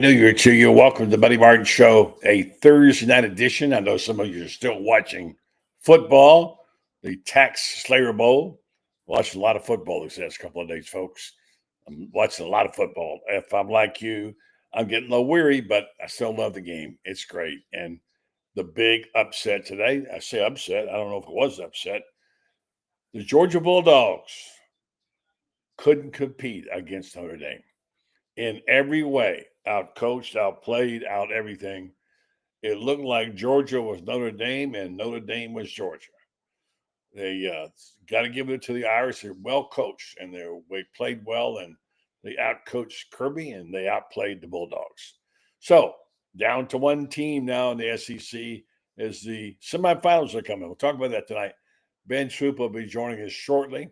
New Year to you. Welcome to the Buddy Martin Show, a Thursday night edition. I know some of you are still watching football, the Tax Slayer Bowl. Watching a lot of football these last couple of days, folks. I'm watching a lot of football. If I'm like you, I'm getting a little weary, but I still love the game. It's great. And the big upset today, I say upset, I don't know if it was upset. The Georgia Bulldogs couldn't compete against Notre Dame in every way. Out-coached, outplayed, out everything. It looked like Georgia was Notre Dame and Notre Dame was Georgia. They got to give it to the Irish. They're well coached and they played well, and they out-coached Kirby and they outplayed the Bulldogs. So down to one team now in the SEC as the semifinals are coming. We'll talk about that tonight. Ben Troupe will be joining us shortly.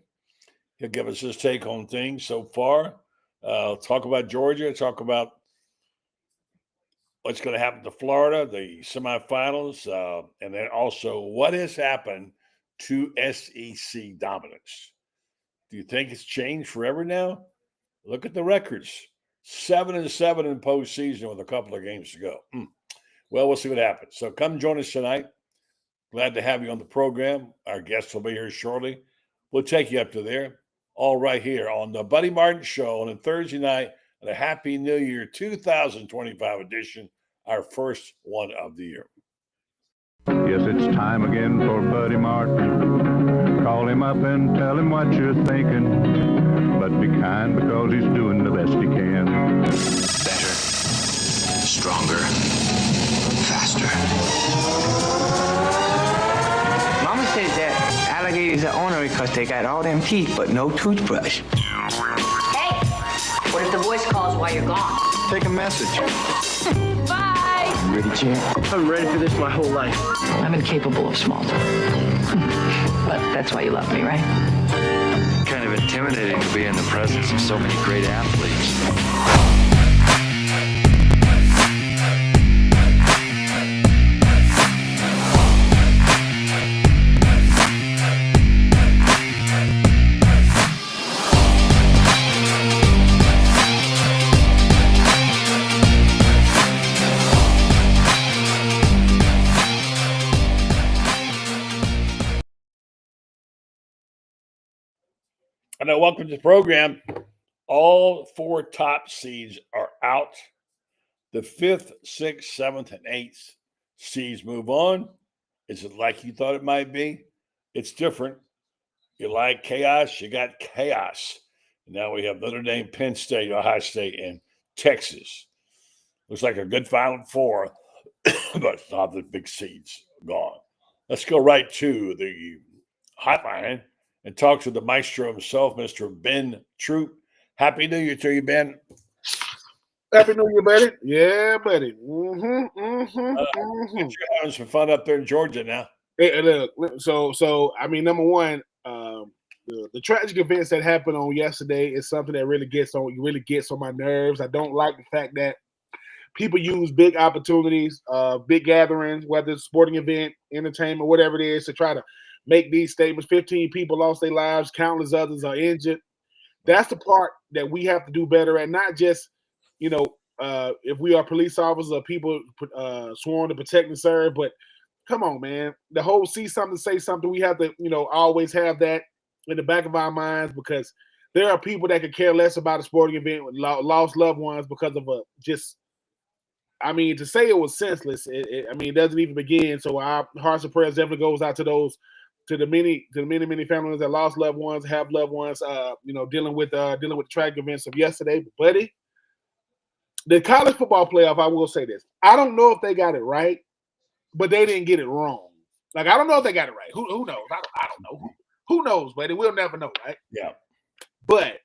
He'll give us his take on things so far. Talk about Georgia, talk about what's going to happen to Florida, the semifinals, and then also what has happened to SEC dominance. Do you think it's changed forever now? Look at the records. 7-7 in postseason with a couple of games to go. Well, we'll see what happens. So come join us tonight. Glad to have you on the program. Our guests will be here shortly. We'll take you up to there. All right here on the Buddy Martin Show on a Thursday night, the Happy New Year 2025 edition, our first one of the year. Yes, it's time again for Buddy Martin. Call him up and tell him what you're thinking. But be kind because he's doing the best he can. Better, stronger, faster. Mama says that alligators are ornery because they got all them teeth but no toothbrush. Hey, what if the voice calls while you're gone? Take a message. Bye. You ready, champ? I'm ready for this my whole life. I'm incapable of small talk. But that's why you love me, right? Kind of intimidating to be in the presence of so many great athletes. And welcome to the program. All four top seeds are out. The 5th, 6th, 7th, and 8th seeds move on. Is it like you thought it might be? It's different. You like chaos, you got chaos. Now we have Notre Dame, Penn State, Ohio State, and Texas. Looks like a good Final Four, but not the big seeds gone. Let's go right to the hotline and talk to the maestro himself, Mr. Ben Troupe. Happy New Year to you, Ben. Happy New Year, buddy. Yeah, buddy. You're having some fun up there in Georgia now. Hey, look, so I mean, number one, the tragic events that happened on yesterday is something that really gets on my nerves. I don't like the fact that people use big opportunities, big gatherings, whether it's a sporting event, entertainment, whatever it is, to try to make these statements. 15 people lost their lives, countless others are injured. That's the part that we have to do better at, not just, if we are police officers or people sworn to protect and serve, but come on, man. The whole see something, say something, we have to, always have that in the back of our minds, because there are people that could care less about a sporting event with lost loved ones because of to say it was senseless, it doesn't even begin. So our hearts and prayers definitely goes out to the many families that lost loved ones, have loved ones, dealing with the tragic events of yesterday. But buddy, the college football playoff, I will say this: I don't know if they got it right, but they didn't get it wrong. Like, I don't know if they got it right. Who knows? I don't know. Who knows, buddy? We'll never know, right? Yeah. But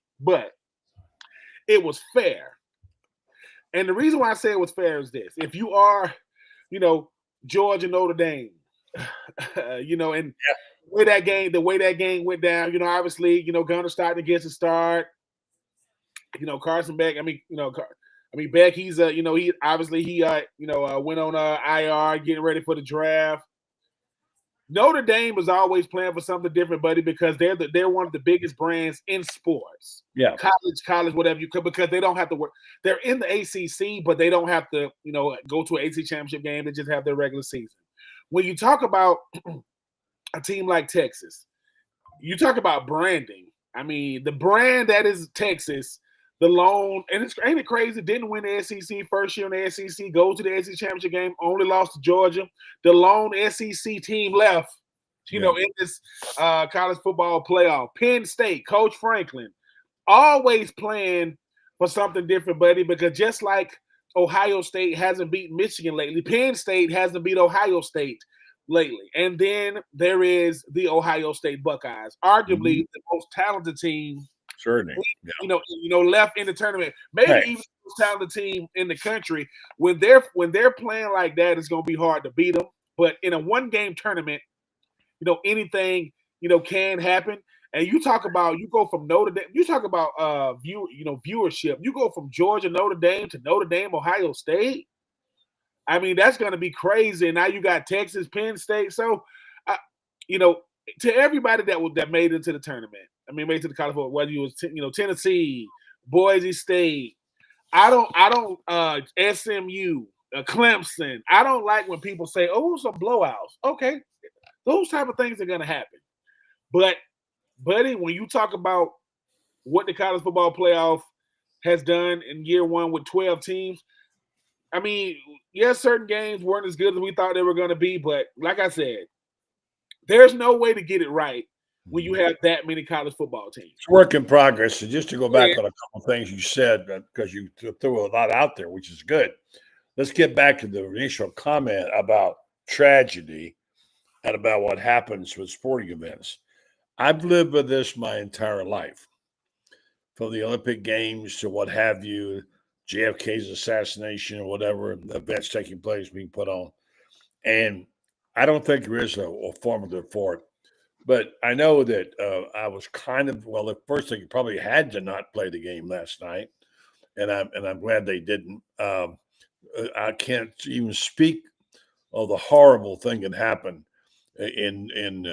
it was fair, and the reason why I say it was fair is this: if you are, Georgia, Notre Dame, and the way that game went down, obviously, Gunner starting to get the start. Carson Beck. Beck. He's he obviously went on IR, getting ready for the draft. Notre Dame is always playing for something different, buddy, because they're one of the biggest brands in sports. Yeah. College, whatever you could, because they don't have to work. They're in the ACC, but they don't have to, go to an ACC championship game. They just have their regular season. When you talk about a team like Texas, you talk about branding. I mean, the brand that is Texas, the lone, and ain't it crazy? Didn't win the SEC first year in the SEC, go to the SEC championship game, only lost to Georgia. The lone SEC team left, in this college football playoff. Penn State, Coach Franklin, always playing for something different, buddy, because just like Ohio State hasn't beaten Michigan lately, Penn State hasn't beat Ohio State lately. And then there is the Ohio State Buckeyes, arguably the most talented team. Certainly, left in the tournament. Maybe even the most talented team in the country. When they're playing like that, it's going to be hard to beat them. But in a one-game tournament, anything can happen. And you go from Notre Dame. You talk about viewership. You go from Georgia, Notre Dame to Notre Dame, Ohio State. I mean, that's going to be crazy. And now you got Texas, Penn State. So, to everybody that made it to the tournament, made it to the college football, whether you was Tennessee, Boise State, I don't SMU, Clemson. I don't like when people say, "Oh, some blowouts." Okay, those type of things are going to happen. But, buddy, when you talk about what the college football playoff has done in year one with 12 teams, certain games weren't as good as we thought they were going to be, but like I said, there's no way to get it right when you have that many college football teams. It's work in progress. So just to go back on a couple of things you said, because you threw a lot out there, which is good. Let's get back to the initial comment about tragedy and about what happens with sporting events. I've lived with this my entire life, from the Olympic Games to what have you, JFK's assassination or whatever events taking place being put on. And I don't think there is a formula for it. But I know that I was the first thing, you probably had to not play the game last night. And I'm glad they didn't. I can't even speak of the horrible thing that happened in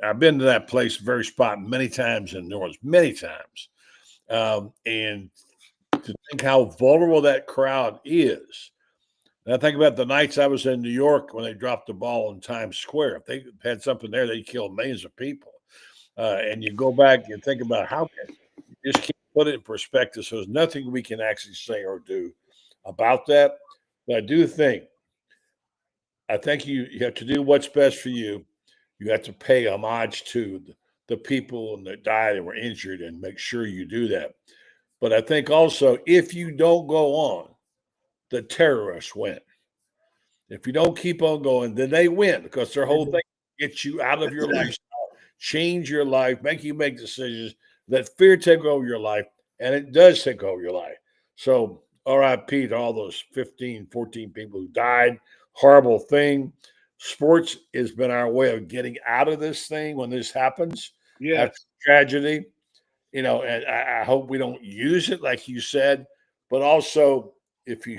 I've been to that place, very spot, many times in New Orleans, many times. And to think how vulnerable that crowd is. And I think about the nights I was in New York when they dropped the ball in Times Square. If they had something there, they'd kill millions of people. And you go back and think about how you just can't put it in perspective. So there's nothing we can actually say or do about that. But I think you have to do what's best for you. You have to pay homage to the people that died and were injured and make sure you do that. But I think also, if you don't go on, the terrorists win. If you don't keep on going, then they win, because their whole thing gets you out of your lifestyle, change your life, make you make decisions, let fear take over your life, and it does take over your life. So RIP to all those 15, 14 people who died. Horrible thing. Sports has been our way of getting out of this thing when this happens. Yeah. After tragedy. And I hope we don't use it, like you said, but also if you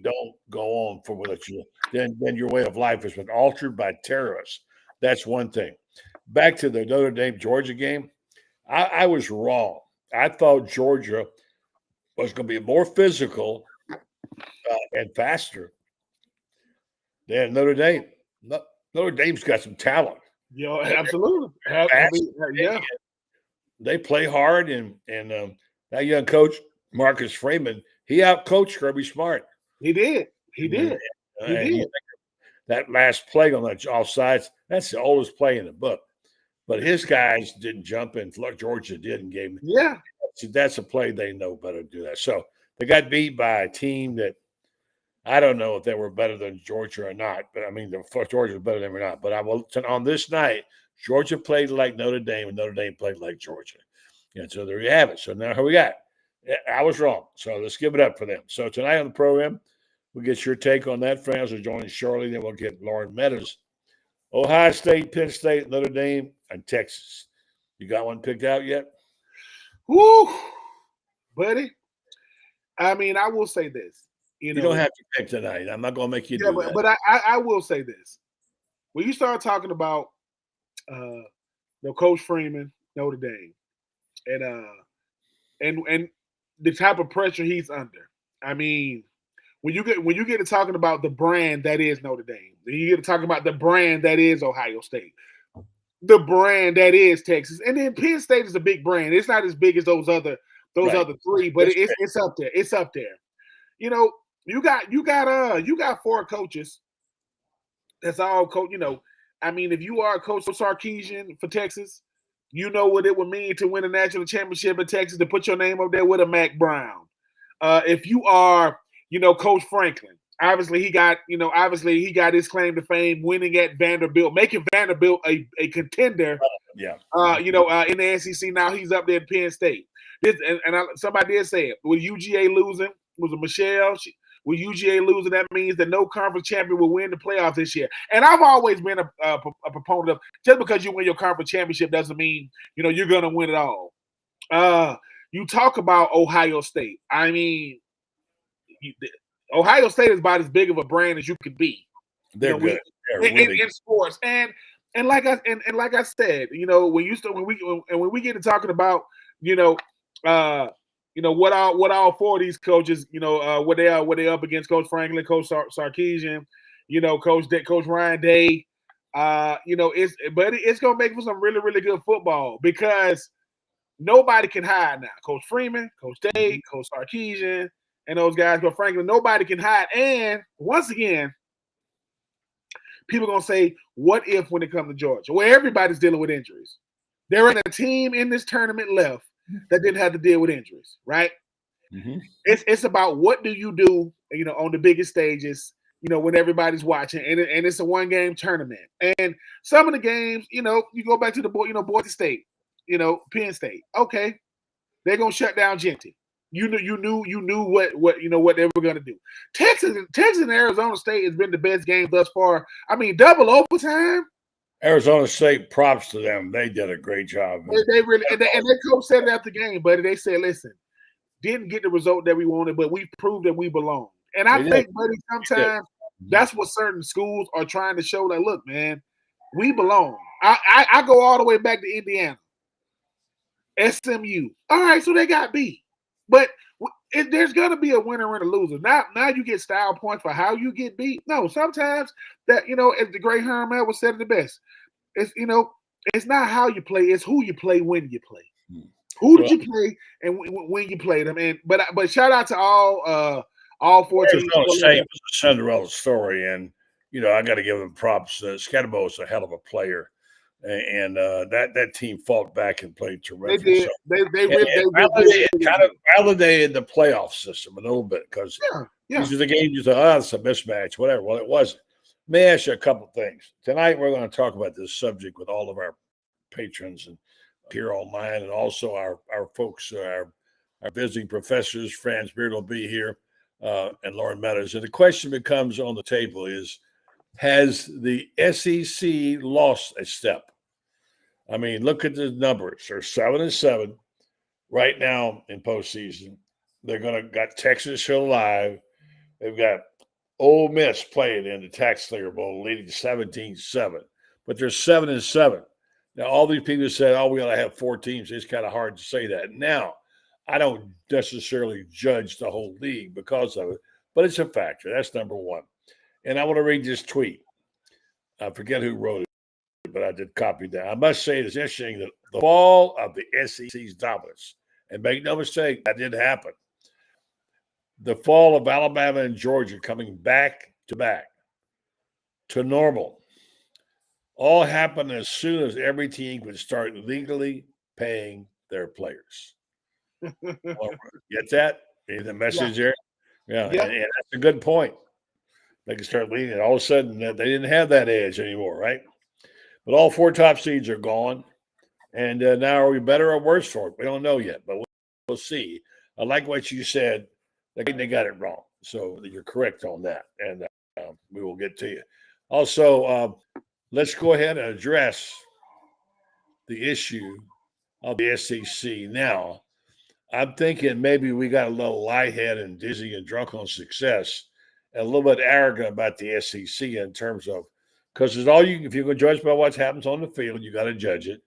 don't go on for what you, then your way of life has been altered by terrorists. That's one thing. Back to the Notre Dame-Georgia game, I was wrong. I thought Georgia was going to be more physical and faster than Notre Dame. Notre Dame's got some talent. Yeah, absolutely. Yeah. They play hard, and that young coach, Marcus Freeman, he out-coached Kirby Smart. He did. That last play on that offsides, that's the oldest play in the book. But his guys didn't jump in. Georgia did and gave him. Yeah. That's a play they know better to do that. So they got beat by a team that I don't know if they were better than Georgia or not. But, Georgia was better than them or not. But on this night, Georgia played like Notre Dame, and Notre Dame played like Georgia. And so there you have it. So now here we got. I was wrong. So let's give it up for them. So tonight on the program, we'll get your take on that. Franz will join shortly. Then we'll get Loren Meadows. Ohio State, Penn State, Notre Dame, and Texas. You got one picked out yet? Woo, buddy. I will say this. You don't have to pick tonight. I'm not going to make you do that. But I will say this. when you start talking about Coach Freeman, Notre Dame, and the type of pressure he's under. I mean, when you get to talking about the brand that is Notre Dame, then you get to talking about the brand that is Ohio State, the brand that is Texas, and then Penn State is a big brand. It's not as big as those other three, but it's up there. It's up there. You know, you got 4 coaches. That's all coach. You know, I mean, if you are Coach Sarkisian for Texas, you know what it would mean to win a national championship in Texas, to put your name up there with a Mac Brown. If you are, Coach Franklin, obviously he got his claim to fame winning at Vanderbilt, making Vanderbilt a contender. Yeah. In the SEC. Now he's up there at Penn State. Somebody did say it. With UGA losing, was it Michelle? With UGA losing, that means that no conference champion will win the playoffs this year. And I've always been a proponent of, just because you win your conference championship doesn't mean, you're going to win it all. You talk about Ohio State. I mean, Ohio State is about as big of a brand as you could be. They're good. In sports. And like I said, when we get to talking about, what all 4 of these coaches, what they up against, Coach Franklin, Coach Sarkisian, Coach Ryan Day, it's gonna make for some really, really good football, because nobody can hide now. Coach Freeman, Coach Day, Coach Sarkisian, and those guys, Coach Franklin, nobody can hide. And once again, people are gonna say, what if when it comes to Georgia, where everybody's dealing with injuries? There ain't a team in this tournament left that didn't have to deal with injuries, right? Mm-hmm. It's about what do you do, on the biggest stages, when everybody's watching, and it's a 1-game tournament. And some of the games, you go back to the Boise State, Penn State. Okay, they're gonna shut down Genty. You knew what they were gonna do. Texas and Arizona State has been the best game thus far. I mean, double overtime. Arizona State, props to them. They did a great job. They really, and their coach said it after the game, buddy. They said, listen, didn't get the result that we wanted, but we proved that we belong. And I think, buddy, sometimes that's what certain schools are trying to show. Like, look, man, we belong. I go all the way back to Indiana. SMU. All right, so they got beat. But there's going to be a winner and a loser. Now you get style points for how you get beat. No, sometimes that, as the great Herm Edwards said it the best, it's, it's not how you play, it's who you play when you play. Who did you play and when you played them? And but shout out to all 14. Arizona State was a Cinderella story, and I got to give them props. Scatterbo is a hell of a player, and that team fought back and played terrific. They did. They kind of validated the playoff system a little bit, because these are the games you thought, it's a mismatch, whatever. Well, it wasn't. Let me ask you a couple of things. Tonight we're going to talk about this subject with all of our patrons and here online, and also our folks, our visiting professors. Franz will be here, and Loren Meadows. And the question becomes on the table is, has the SEC lost a step? I mean, look at the numbers. They're 7-7 right now in postseason. They're got Texas still alive. They've got Ole Miss playing in the Tax-Slayer Bowl, leading 17-7. But they're 7-7. Now, all these people said, we ought to have 4 teams. It's kind of hard to say that. Now, I don't necessarily judge the whole league because of it, but it's a factor. That's number one. And I want to read this tweet. I forget who wrote it, but I did copy that. I must say it's interesting that the fall of the SEC's dominance, and make no mistake, that did happen. The fall of Alabama and Georgia coming back to normal all happened as soon as every team could start legally paying their players. Get that? The message there? Yeah. And that's a good point. They can start leading it. All of a sudden, they didn't have that edge anymore, right? But all 4 top seeds are gone. And now are we better or worse for it? We don't know yet, but we'll see. I like what you said. They got it wrong. So you're correct on that. And we will get to you. Also, let's go ahead and address the issue of the SEC. Now, I'm thinking maybe we got a little lightheaded and dizzy and drunk on success, and a little bit arrogant about the SEC in terms of because it's all you. If you're going to judge by what happens on the field, you got to judge it.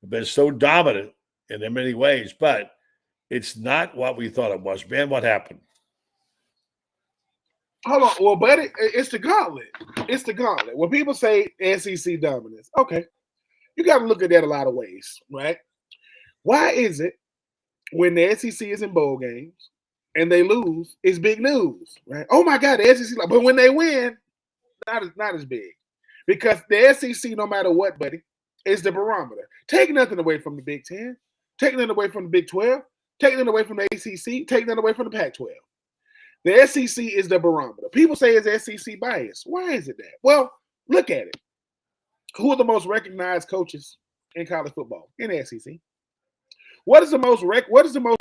But it's so dominant in many ways, but it's not what we thought it was. Ben, what happened? Hold on. Well, buddy, it's the gauntlet. It's the gauntlet. When people say SEC dominance, okay, you got to look at that a lot of ways, right? Why is it when the SEC is in bowl games and they lose, it's big news, right? Oh my God, the SEC, but when they win, not as big. Because the SEC, no matter what, buddy, is the barometer. Take nothing away from the Big 10, take nothing away from the Big 12, take nothing away from the ACC, take nothing away from the Pac-12. The SEC is the barometer. People say it's SEC bias. Why is it that? Well, look at it. Who are the most recognized coaches in college football in the SEC? What is the most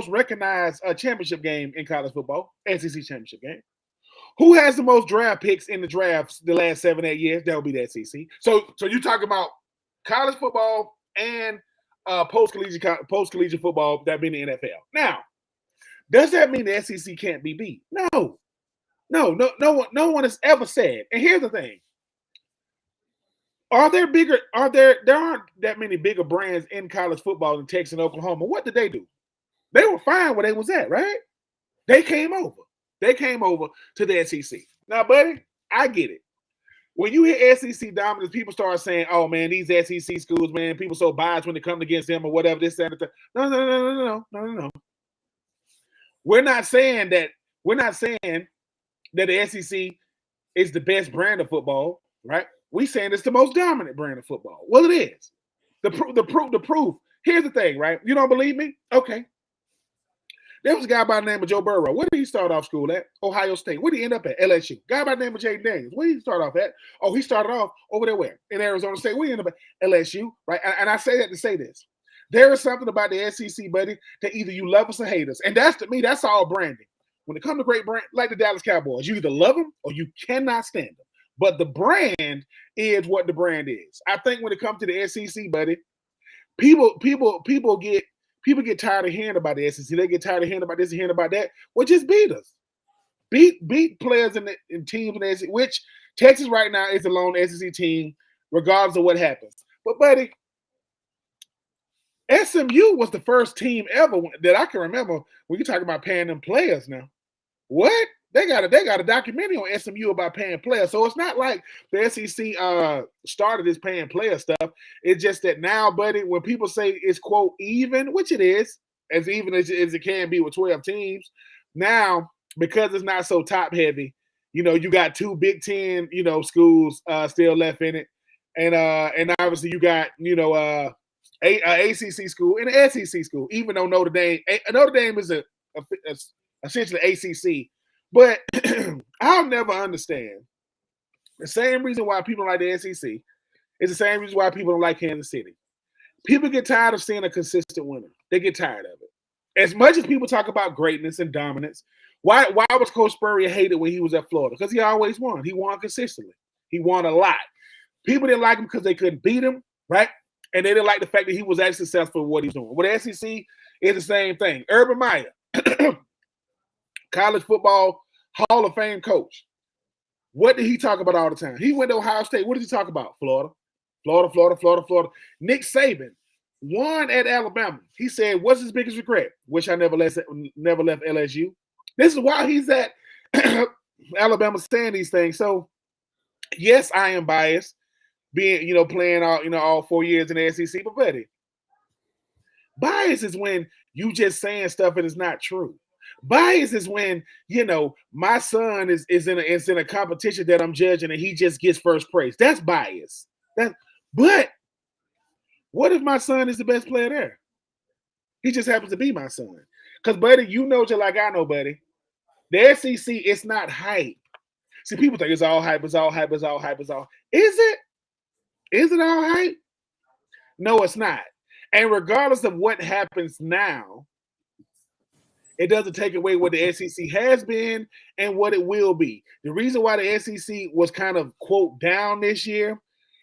recognized championship game in college football? SEC championship game. Who has the most draft picks in the drafts the last 7-8 years? That would be the SEC. So you talk about college football and post-collegiate football, that being the NFL. Now, does that mean the SEC can't be beat? No one has ever said. And here's the thing. There aren't that many bigger brands in college football than Texas and Oklahoma. What did they do? They were fine where they was at, right? They came over. They came over to the SEC. Now, buddy, I get it. When you hear SEC dominance, people start saying, oh, man, these SEC schools, man, people so biased when they come against them or whatever, this, that, and that. No. We're not saying that the SEC is the best brand of football, right? We're saying it's the most dominant brand of football. Well, it is. The proof. Here's the thing, right? You don't believe me? Okay. There was a guy by the name of Joe Burrow. Where did he start off school at? Ohio State. Where did he end up at? LSU. Guy by the name of Jaden Daniels. Where did he start off at? Oh, he started off over there where? In Arizona State. Where did he end up at? LSU, right? And I say that to say this. There is something about the SEC, buddy, that either you love us or hate us. And that's, to me, that's all branding. When it comes to great brand, like the Dallas Cowboys, you either love them or you cannot stand them. But the brand is what the brand is. I think when it comes to the SEC, buddy, people get tired of hearing about the SEC. They get tired of hearing about this and hearing about that. Well, just beat us. Beat players in teams in the SEC, which Texas right now is the lone SEC team, regardless of what happens. But, buddy, SMU was the first team ever that I can remember when you talk about paying them players now. What? They got a documentary on SMU about paying players. So it's not like the SEC started this paying player stuff. It's just that now, buddy, when people say it's, quote, even, which it is, as even as it can be with 12 teams, now, because it's not so top-heavy, you got two Big Ten, schools still left in it. And obviously you got, ACC school and an SEC school, even though Notre Dame is essentially ACC. But I'll never understand the same reason why people like the SEC is the same reason why people don't like Kansas City. People get tired of seeing a consistent winner. They get tired of it. As much as people talk about greatness and dominance, why was Coach Spurrier hated when he was at Florida? Because he always won. He won consistently. He won a lot. People didn't like him because they couldn't beat him, right? And they didn't like the fact that he was actually successful in what he's doing. With the SEC, it's the same thing. Urban Meyer, college football Hall of Fame coach. What did he talk about all the time? He went to Ohio State. What did he talk about? Florida. Nick Saban won at Alabama. He said, what's his biggest regret? Wish I never left LSU. This is why he's at Alabama saying these things. So, yes, I am biased. Being, playing all 4 years in the SEC, but buddy, bias is when you just saying stuff and it's not true. Bias is when, my son is in a competition that I'm judging and he just gets first praise. That's bias. But what if my son is the best player there? He just happens to be my son. Because, buddy, just like I know, buddy, the SEC, it's not hype. See, people think it's all hype, Is it? Is it all hype? No, it's not. And regardless of what happens now, it doesn't take away what the SEC has been and what it will be. The reason why the SEC was kind of, quote, down this year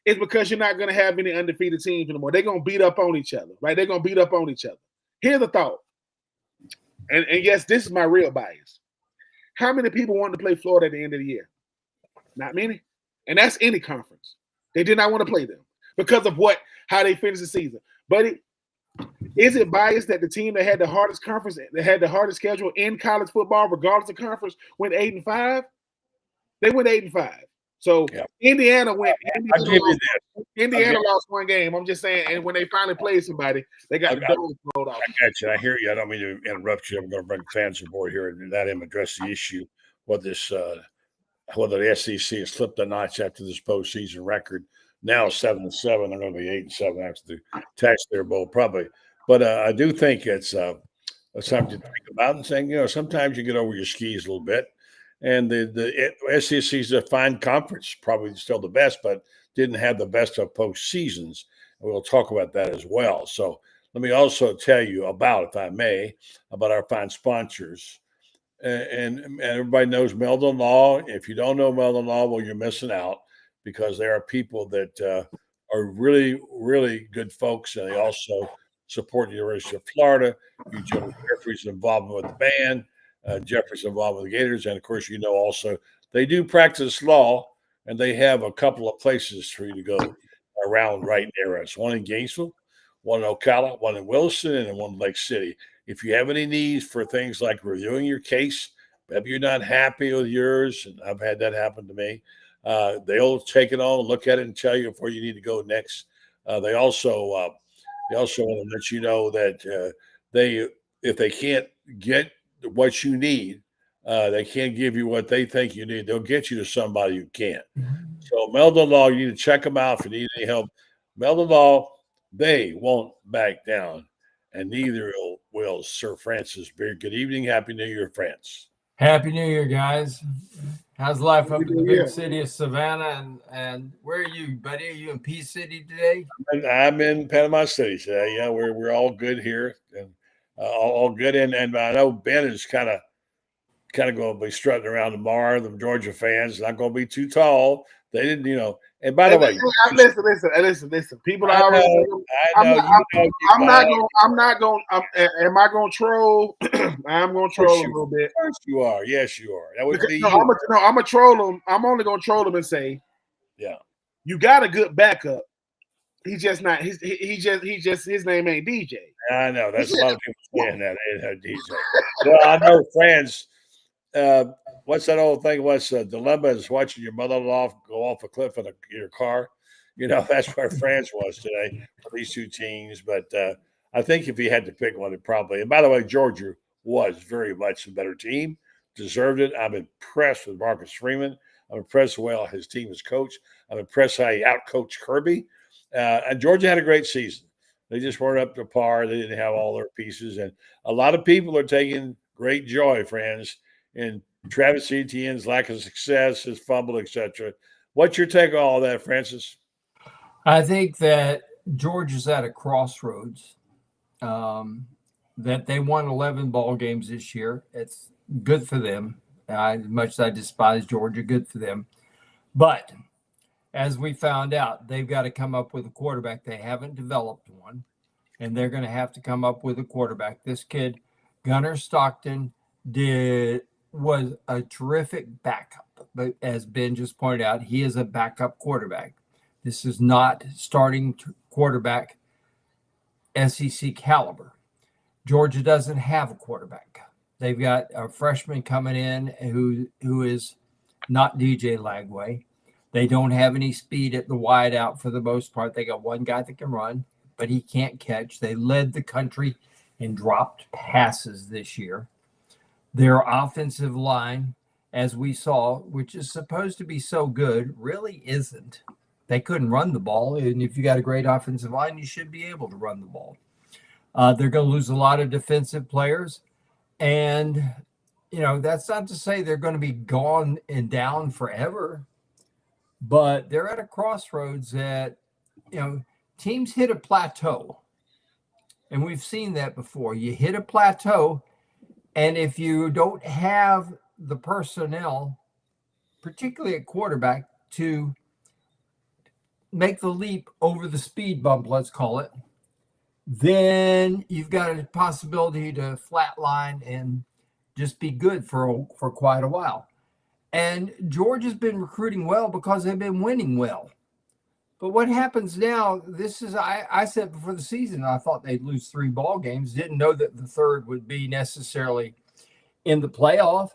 is because you're not going to have any undefeated teams anymore. They're going to beat up on each other, right? They're going to beat up on each other. Here's the thought. And yes, this is my real bias. How many people want to play Florida at the end of the year? Not many. And that's any conference. They did not want to play them because of how they finished the season. But is it biased that the team that had the hardest conference, that had the hardest schedule in college football, regardless of conference, went 8-5? They went 8-5. So Indiana went. Indiana lost one game. I'm just saying, and when they finally played somebody, they got the doors rolled off. I got you. I hear you. I don't mean to interrupt you. I'm going to bring fans aboard here and let him address the issue. Whether the SEC has slipped a notch after this postseason record. Now 7-7. They're going to be 8-7 after the Taxslayer Bowl, probably. But I do think it's something to think about and saying, sometimes you get over your skis a little bit. And the SEC is a fine conference, probably still the best, but didn't have the best of postseasons. And we'll talk about that as well. So let me also tell you about, if I may, about our fine sponsors. And everybody knows Meldon Law. If you don't know Meldon Law, well, you're missing out, because there are people that are really, really good folks, and they also support the University of Florida. Jeffrey's involvement with the band. Jeffrey's involved with the Gators, and of course, also they do practice law, and they have a couple of places for you to go around right near us. One in Gainesville, one in Ocala, one in Wilson, and one in Lake City. If you have any needs for things like reviewing your case, maybe you're not happy with yours, and I've had that happen to me, they'll take it on, look at it, and tell you before you need to go next. They also want to let you know that if they can't get what you need, they can't give you what they think you need. They'll get you to somebody who can. So Meldon Law, you need to check them out if you need any help. Meldon Law, they won't back down, and neither will Sir Francis Beard. Good evening. Happy New Year, France. Happy New Year, guys. How's life up in the big city of Savannah? And where are you, buddy? Are you in Peace City today? I'm in Panama City today. Yeah, we're all good here, and all good. And I know Ben is kind of going to be strutting around tomorrow. The Georgia fans not going to be too tall. They didn't, And by the way, listen. People are already. I'm not going. Am I going to troll? I'm going to troll a little bit. Of course you are. Yes, you are. That would be. I'm going to troll them. I'm only going to troll them and say, yeah, you got a good backup. He's just not. His name ain't DJ. I know that's a lot of people saying that ain't DJ. Well, I know Franz. What's that old thing? What's dilemma is watching your mother-in-law go off a cliff in your car. That's where Franz was today for these two teams. But I think if he had to pick one, it probably. And by the way, Georgia was very much a better team, deserved it. I'm impressed with Marcus Freeman. I'm impressed with how his team is coached. I'm impressed how he outcoached Kirby. And Georgia had a great season. They just weren't up to par. They didn't have all their pieces. And a lot of people are taking great joy, friends, in Travis Etienne's lack of success, his fumble, etc. What's your take on all that, Francis? I think that Georgia's at a crossroads. That they won 11 ball games this year. It's good for them. As much as I despise Georgia, good for them. But as we found out, they've got to come up with a quarterback. They haven't developed one, and they're going to have to come up with a quarterback. This kid, Gunnar Stockton, was a terrific backup. But as Ben just pointed out, he is a backup quarterback. This is not starting quarterback SEC caliber. Georgia doesn't have a quarterback. They've got a freshman coming in who is not DJ Lagway. They don't have any speed at the wide out for the most part. They got one guy that can run, but he can't catch. They led the country in dropped passes this year. Their offensive line, as we saw, which is supposed to be so good, really isn't. They couldn't run the ball, and if you got a great offensive line, you should be able to run the ball. They're going to lose a lot of defensive players, and that's not to say they're going to be gone and down forever, but they're at a crossroads that teams hit a plateau, and we've seen that before. You hit a plateau, and if you don't have the personnel, particularly at quarterback, to make the leap over the speed bump, let's call it, then you've got a possibility to flatline and just be good for quite a while. And Georgia's been recruiting well because they've been winning well. But what happens now, this is, I said before the season, I thought they'd lose 3 ball games. Didn't know that the third would be necessarily in the playoff,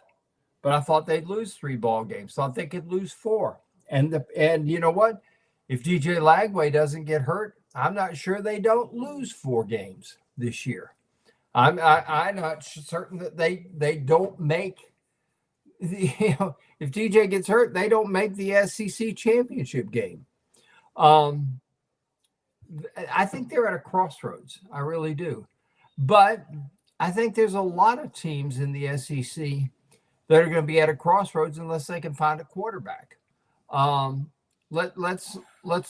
but I thought they'd lose 3 ball games. Thought they could lose 4. And you know what? If DJ Lagway doesn't get hurt, I'm not sure they don't lose 4 games this year. I'm not certain that they don't make, if DJ gets hurt, they don't make the SEC championship game. I think they're at a crossroads. I really do. But I think there's a lot of teams in the SEC that are going to be at a crossroads unless they can find a quarterback. Let's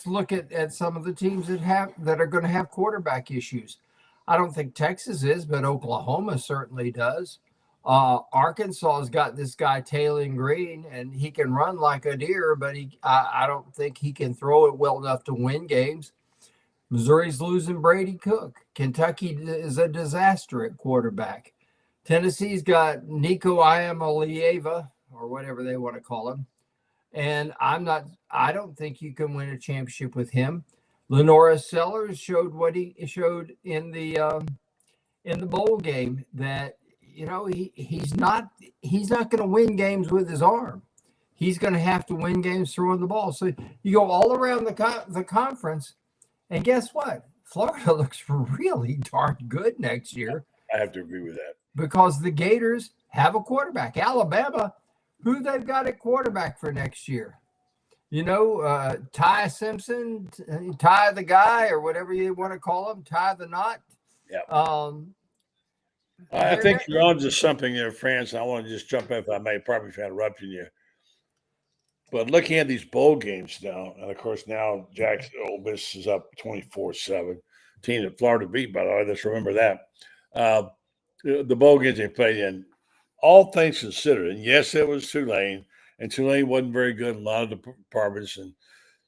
look at some of the teams that are going to have quarterback issues. I don't think Texas is, but Oklahoma certainly does. Arkansas has got this guy Taylor Green, and he can run like a deer, but I don't think he can throw it well enough to win games. Missouri's losing Brady Cook. Kentucky is a disaster at quarterback. Tennessee's got Nico Iamaleava, or whatever they want to call him. And I don't think you can win a championship with him. Lenora Sellers showed what he showed in the bowl game, that he's not going to win games with his arm. He's going to have to win games throwing the ball. So you go all around the conference, and guess what? Florida looks really darn good next year. I have to agree with that. Because the Gators have a quarterback. Alabama, who they've got at quarterback for next year? Ty Simpson, Ty the guy, or whatever you want to call him, Ty the knot. Yeah. I think you're on to something there, Franz. I want to just jump in, if I may, probably interrupting you. But looking at these bowl games now, and of course now Ole Miss is up 24-7. Team that Florida beat, by the way, let's remember that. The bowl games they played in, all things considered, and yes, it was Tulane, and Tulane wasn't very good in a lot of the departments, and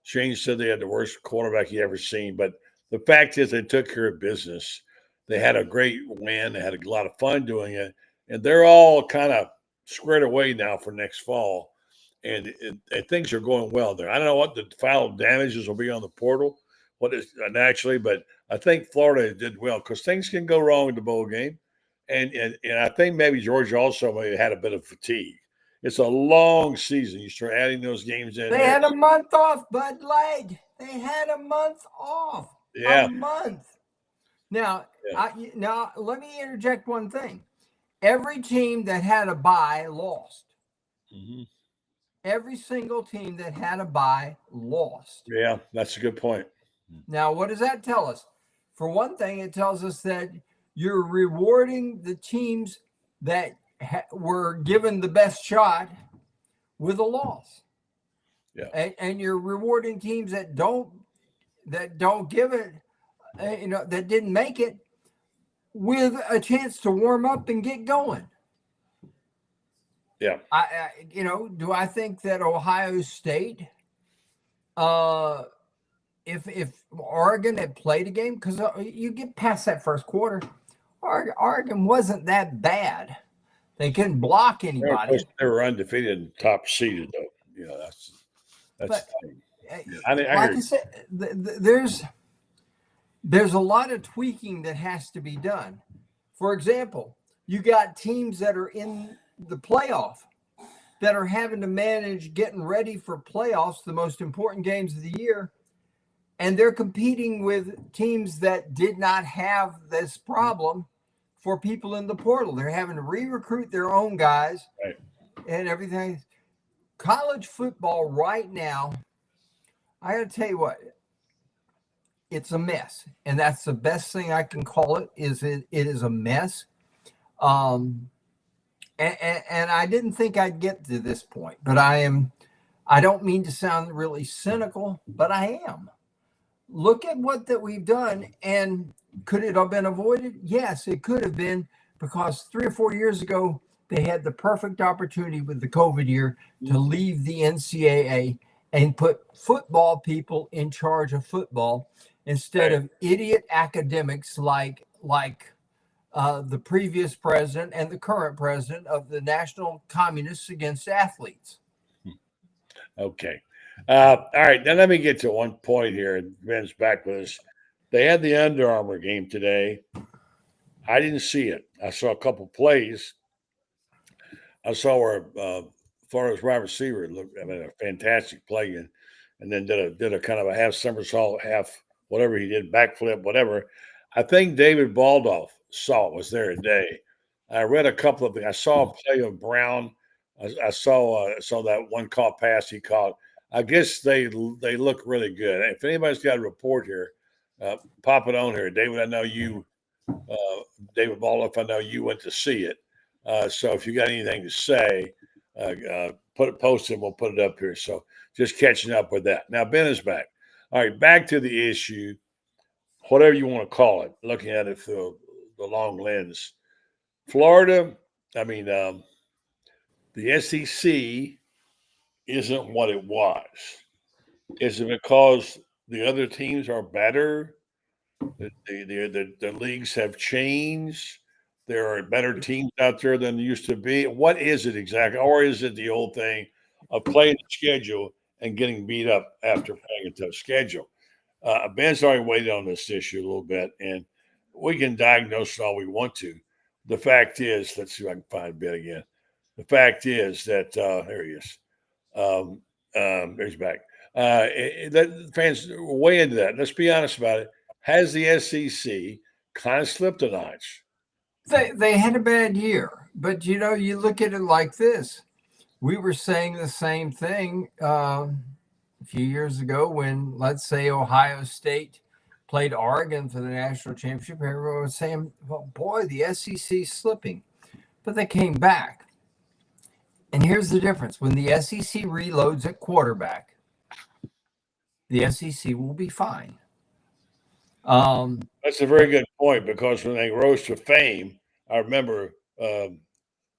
Shane said they had the worst quarterback he ever seen. But the fact is they took care of business. They had a great win. They had a lot of fun doing it, and they're all kind of squared away now for next fall. And things are going well there. I don't know what the final damages will be on the portal, what is naturally, but I think Florida did well because things can go wrong in the bowl game. And I think maybe Georgia also may have had a bit of fatigue. It's a long season. You start adding those games in. They had a month off, Bud Light. They had a month off. Yeah. A month. Now, now let me interject one thing. Every team that had a bye lost. Mm-hmm. Every single team that had a bye lost. Yeah, that's a good point. Now, what does that tell us? For one thing, it tells us that you're rewarding the teams that were given the best shot with a loss. Yeah. And you're rewarding teams that don't give it, that didn't make it, with a chance to warm up and get going. Yeah. Do I think that Ohio State, if Oregon had played a game, because you get past that first quarter, Oregon wasn't that bad. They couldn't block anybody. They were undefeated and top seeded, though. That's the thing. Like I said, there's a lot of tweaking that has to be done. For example, you got teams that are in the playoff that are having to manage getting ready for playoffs, the most important games of the year, and they're competing with teams that did not have this problem for people in the portal. They're having to re-recruit their own guys, right, and everything. College football right now, I got to tell you what, it's a mess, and that's the best thing I can call it. It is a mess. And I didn't think I'd get to this point, but I don't mean to sound really cynical, but I am. Look at what that we've done, and could it have been avoided? Yes, it could have been, because 3 or 4 years ago, they had the perfect opportunity with the COVID year to leave the NCAA and put football people in charge of football instead of idiot academics like the previous president and the current president of the National Communists Against Athletes. Okay. All right, now let me get to one point here. Ben's back with us. They had the Under Armour game today. I didn't see it. I saw a couple plays. I saw where Florida's wide receiver looked. I mean, a fantastic play, and then did a kind of a half somersault, half whatever he did, backflip, whatever. I think David Baldoff was there today. I read a couple of things. I saw a play of Brown. I saw that one caught pass he caught. I guess they look really good. If anybody's got a report here, pop it on here. David, I know you, David Baldoff, I know you went to see it. So if you got anything to say, post it. We'll put it up here. So just catching up with that. Now Ben is back. All right, back to the issue, whatever you want to call it. Looking at it through the long lens, Florida. I mean, the SEC isn't what it was. Is it because the other teams are better? The leagues have changed. There are better teams out there than there used to be. What is it exactly? Or is it the old thing of playing the schedule and getting beat up after playing a tough schedule? Ben's already waited on this issue a little bit, and we can diagnose it all we want to. The fact is, let's see if I can find Ben again. The fact is that there he is. There's back. That fans way into that. Let's be honest about it. Has the SEC kind of slipped a notch? They had a bad year, but you look at it like this. We were saying the same thing a few years ago when, let's say, Ohio State played Oregon for the national championship. Everyone was saying, well, boy, the SEC's slipping. But they came back. And here's the difference. When the SEC reloads at quarterback, the SEC will be fine. That's a very good point, because when they rose to fame, I remember I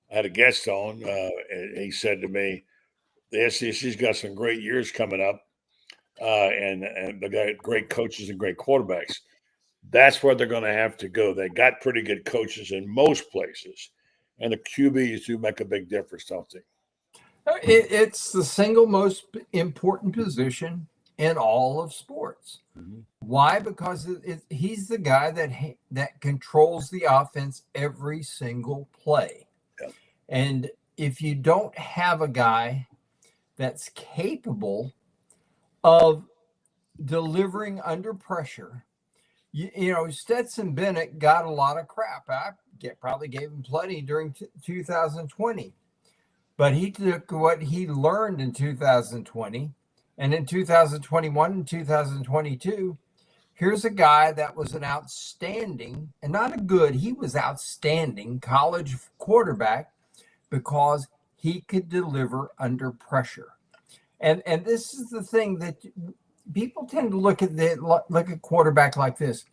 had a guest on, and he said to me, the SEC's got some great years coming up, and they got great coaches and great quarterbacks. That's where they're going to have to go. They got pretty good coaches in most places, and the QBs do make a big difference, don't they? It's the single most important position in all of sports. Mm-hmm. Why? Because he's the guy that controls the offense every single play. Yep. And if you don't have a guy that's capable of delivering under pressure, you know, Stetson Bennett got a lot of crap. I probably gave him plenty during 2020. But he took what he learned in 2020, and in 2021 and 2022, here's a guy that was an outstanding, and not a good, he was outstanding college quarterback because he could deliver under pressure. And this is the thing that people tend to look at quarterback like this.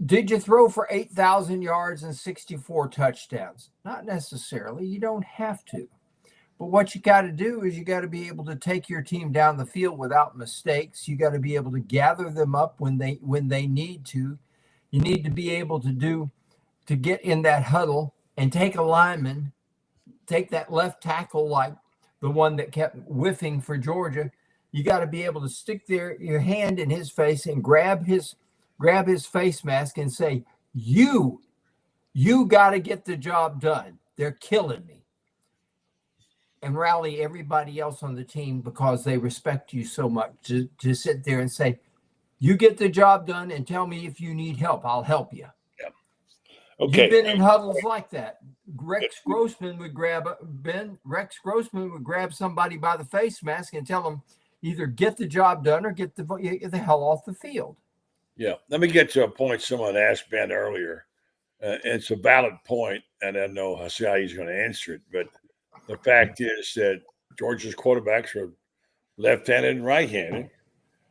Did you throw for 8,000 yards and 64 touchdowns? Not necessarily. You don't have to. But what you got to do is you got to be able to take your team down the field without mistakes. You got to be able to gather them up when they need to. You need to be able to get in that huddle and take a lineman, take that left tackle like the one that kept whiffing for Georgia. You got to be able to stick your hand in his face and grab his face mask and say, you got to get the job done. They're killing me. And rally everybody else on the team because they respect you so much to sit there and say, you get the job done and tell me if you need help. I'll help you. Yeah. Okay. You've been in huddles like that. Rex Grossman would grab somebody by the face mask and tell them either get the job done or get the hell off the field. Yeah. Let me get to a point someone asked Ben earlier. It's a valid point, and I know I see how he's going to answer it, but the fact is that Georgia's quarterbacks are left-handed and right-handed.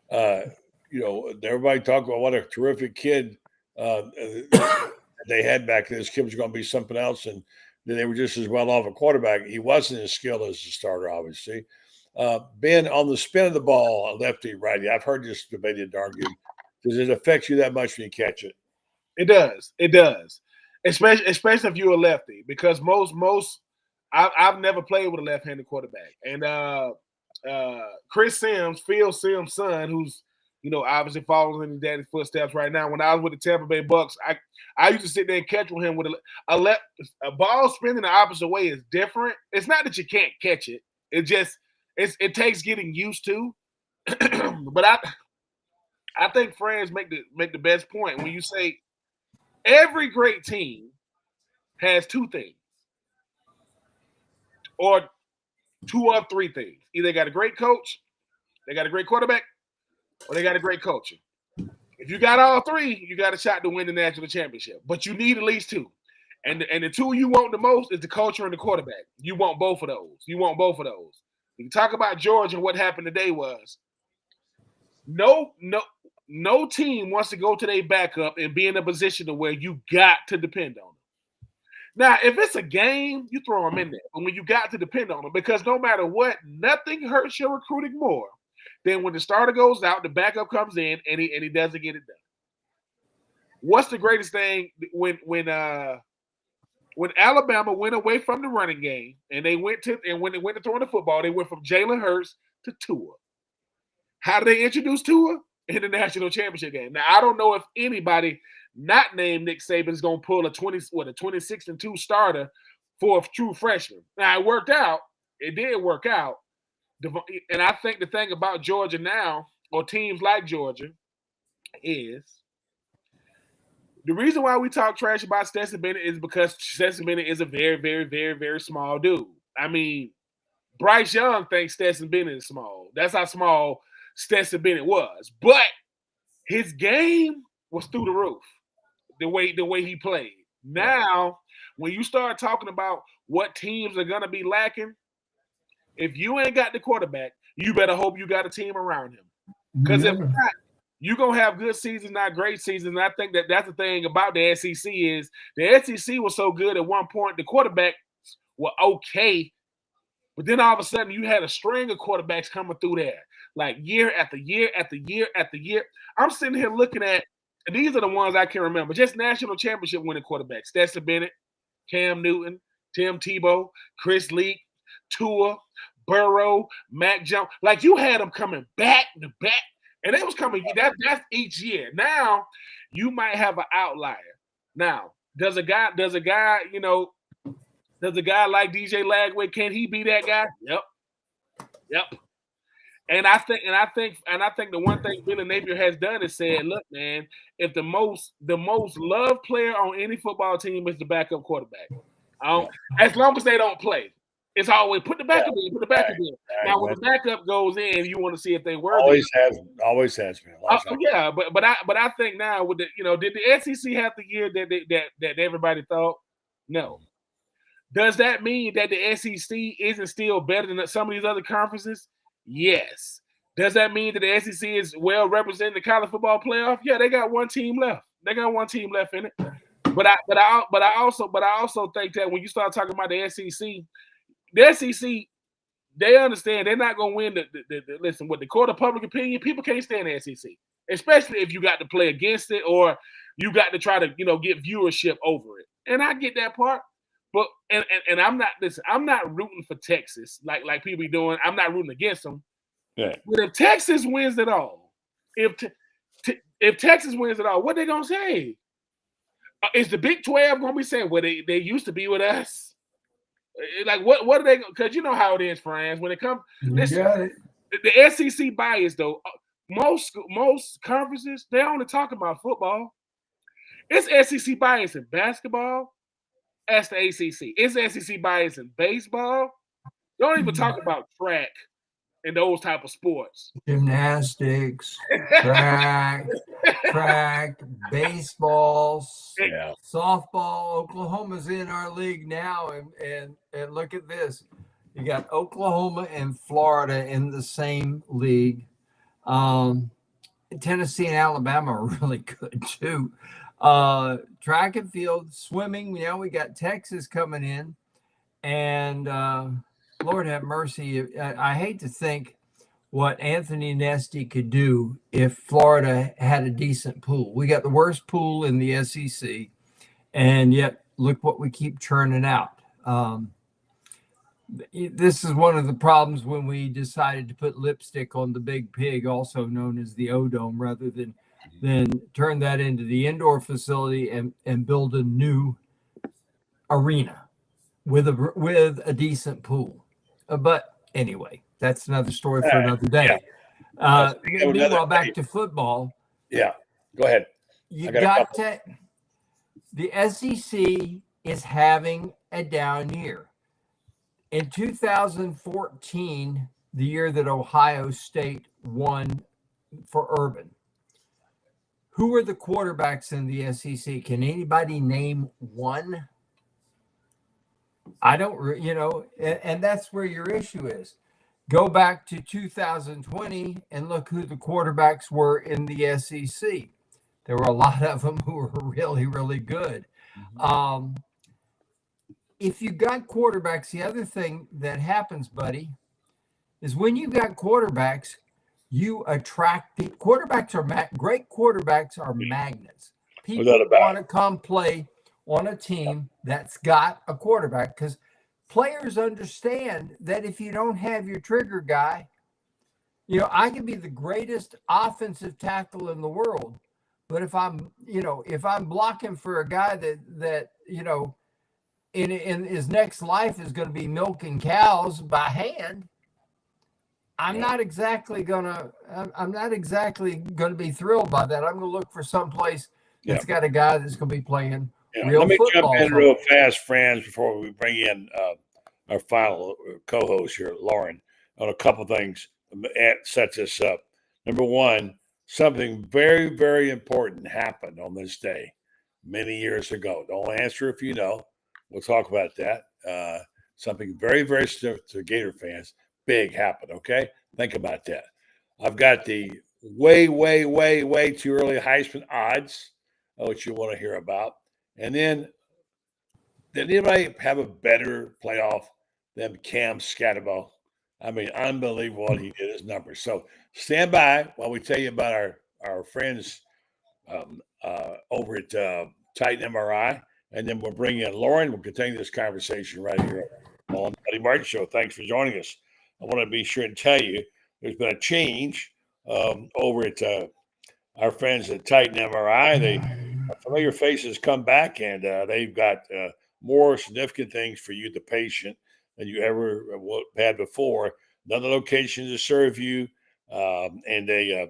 Everybody talk about what a terrific kid they had back then. This kid was going to be something else, and they were just as well off a quarterback. He wasn't as skilled as a starter, obviously. Ben, on the spin of the ball, lefty, righty, I've heard this debated and argued. Does it affect you that much when you catch it? It does. It does. Especially if you're a lefty, because most I've never played with a left-handed quarterback, and Chris Sims, Phil Sims' son, who's obviously following in his daddy's footsteps right now. When I was with the Tampa Bay Bucks, I used to sit there and catch with him with a ball spinning the opposite way is different. It's not that you can't catch it. It takes getting used to. But I think Franz make the best point when you say every great team has two things, or two or three things. Either they got a great coach, they got a great quarterback, or they got a great coach. If you got all three, you got a shot to win the national championship. But you need at least two. And the two you want the most is the culture and the quarterback. You want both of those. When you talk about Georgia and what happened today was no team wants to go to their backup and be in a position to where you got to depend on them. Now, if it's a game, you throw them in there. But when you got to depend on them, because no matter what, nothing hurts your recruiting more than when the starter goes out, the backup comes in, and he doesn't get it done. What's the greatest thing when Alabama went away from the running game and when they went to throwing the football, they went from Jalen Hurts to Tua. How did they introduce Tua? In the national championship game. Now, I don't know if anybody not named Nick Saban is going to pull a 26-2 starter for a true freshman. Now, it worked out. It did work out. And I think the thing about Georgia now, or teams like Georgia, is the reason why we talk trash about Stetson Bennett is because Stetson Bennett is a very, very, very, very small dude. I mean, Bryce Young thinks Stetson Bennett is small. That's how small Stetson Bennett was. But his game was through the roof, the way he played. Now, when you start talking about what teams are going to be lacking, if you ain't got the quarterback, you better hope you got a team around him. Because if not, you're going to have good seasons, not great seasons. And I think that's the thing about the SEC is the SEC was so good at one point, the quarterbacks were okay. But then all of a sudden, you had a string of quarterbacks coming through there, like year after year after year after year. I'm sitting here looking at, and these are the ones I can remember, just national championship winning quarterbacks: Stetson Bennett, Cam Newton, Tim Tebow, Chris Leak, Tua, Burrow, Mac Jones. Like you had them coming back to back, and they was coming. That's each year. Now you might have an outlier. Now does a guy like DJ Lagway, can he be that guy? Yep. And I think the one thing Billy Napier has done is said, look, man, if the most loved player on any football team is the backup quarterback, as long as they don't play, it's always put the backup in, put the backup in. Now when the backup goes in, you want to see if they work. Always has been. Yeah, but I think now with did the SEC have the year that everybody thought? No. Does that mean that the SEC isn't still better than some of these other conferences? Yes. Does that mean that the SEC is well represented in the college football playoff? Yeah, they got one team left. They got one team left in it. But I also think that when you start talking about the SEC, they understand they're not going to win. Listen, with the court of public opinion, people can't stand the SEC, especially if you got to play against it or you got to try to get viewership over it. And I get that part. But and I'm not rooting for Texas like people be doing. I'm not rooting against them. Yeah. But if Texas wins it all, if Texas wins it all, what they gonna say? Is the Big 12 gonna be saying, well, they used to be with us? Like what are they? Because you know how it is, Franz. When it comes, the SEC bias though. Most conferences they only talk about football. It's SEC bias in basketball. That's the ACC. It's SEC bias in baseball. Don't even talk about track and those type of sports. Gymnastics, track, baseball, softball. Oklahoma's in our league now, and look at this. You got Oklahoma and Florida in the same league. Tennessee and Alabama are really good too. Track and field, swimming, we got Texas coming in, and Lord have mercy. I hate to think what Anthony Nesty could do if Florida had a decent pool. We got the worst pool in the SEC, and yet look what we keep churning out. This is one of the problems when we decided to put lipstick on the big pig, also known as the O-Dome, rather than turn that into the indoor facility and build a new arena with a decent pool. But anyway, that's another story for another day. Meanwhile, back to football. Yeah, go ahead. You got to. The SEC is having a down year. In 2014, the year that Ohio State won for Urban, who were the quarterbacks in the SEC? Can anybody name one? I don't, and that's where your issue is. Go back to 2020 and look who the quarterbacks were in the SEC. There were a lot of them who were really, really good. If you got quarterbacks, the other thing that happens, buddy, is when you got quarterbacks, you attract the quarterbacks great quarterbacks are magnets. People want to come play on a team that's got a quarterback because players understand that if you don't have your trigger guy, I can be the greatest offensive tackle in the world, but if I'm blocking for a guy that in his next life is going to be milking cows by hand, I'm not exactly gonna be thrilled by that. I'm gonna look for someplace that's got a guy that's gonna be playing real Let me football. jump in real fast, Franz, before we bring in our final co-host here, Loren, on a couple things that sets us up. Number one, something very, very important happened on this day many years ago. Don't answer if you know. We'll talk about that. Something very, very similar to Gator fans. Big happened, okay? Think about that. I've got the way, way, way, way too early Heisman odds, which you want to hear about. And then, did anybody have a better playoff than Cam Scatterbo? I mean, unbelievable what he did, his numbers. So stand by while we tell you about our friends over at Titan MRI. And then we'll bring in Loren. We'll continue this conversation right here on the Buddy Martin Show. Thanks for joining us. I want to be sure to tell you there's been a change over at our friends at Titan MRI. Familiar faces come back, and they've got more significant things for you, the patient, than you ever had before. Another location to serve you, and they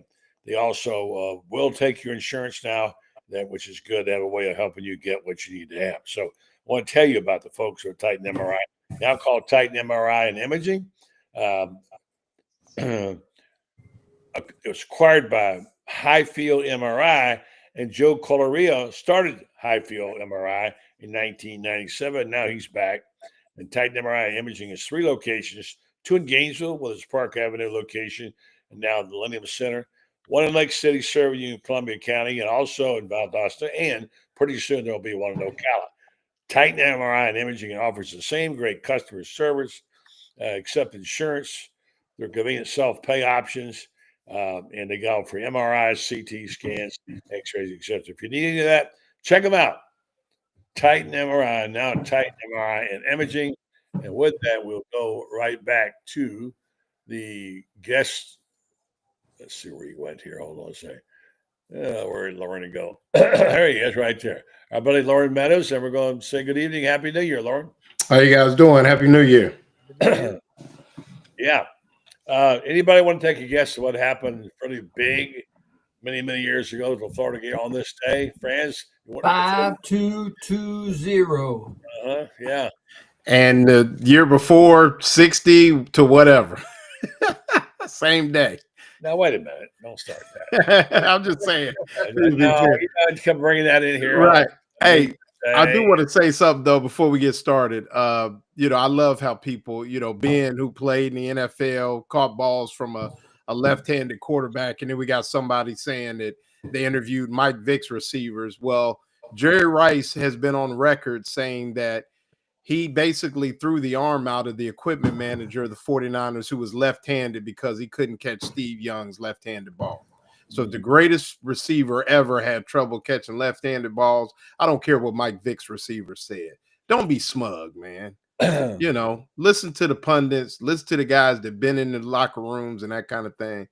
also will take your insurance now. Which is good. They have a way of helping you get what you need to have. So I want to tell you about the folks who are Titan MRI, now called Titan MRI and Imaging. It was acquired by Highfield MRI, and Joe Coloria started Highfield MRI in 1997. Now he's back. And Titan MRI and Imaging has 3 locations, 2 in Gainesville with its Park Avenue location, and now the Millennium Center. 1 in Lake City, serving you in Columbia County, and also in Valdosta, and pretty soon there'll be one in Ocala. Titan MRI and Imaging offers the same great customer service, accept insurance, their convenient self-pay options, and they go for MRIs, CT scans, X-rays, etc. If you need any of that, check them out. Titan MRI, now Titan MRI and Imaging. And with that, we'll go right back to the guest. Let's see where he went here. Hold on a second. Where did Loren go? There he is, right there. Our buddy Loren Meadows, and we're going to say good evening. Happy New Year, Loren. How you guys doing? Happy New Year. Yeah. Anybody want to take a guess at what happened pretty big many, many years ago to the Florida Gators on this day? Franz? 5220. Yeah. And the year before, 60 to whatever. Same day. Now, wait a minute. Don't start that. I'm just saying. No, you come bringing that in here. Right. Hey, I do want to say something, though, before we get started. I love how people, Ben, who played in the NFL, caught balls from a left-handed quarterback, and then we got somebody saying that they interviewed Mike Vick's receivers. Well, Jerry Rice has been on record saying that he basically threw the arm out of the equipment manager of the 49ers, who was left-handed, because he couldn't catch Steve Young's left-handed ball. So if the greatest receiver ever had trouble catching left-handed balls, I don't care what Mike Vick's receiver said. Don't be smug, man. You know, listen to the pundits, listen to the guys that been in the locker rooms and that kind of thing.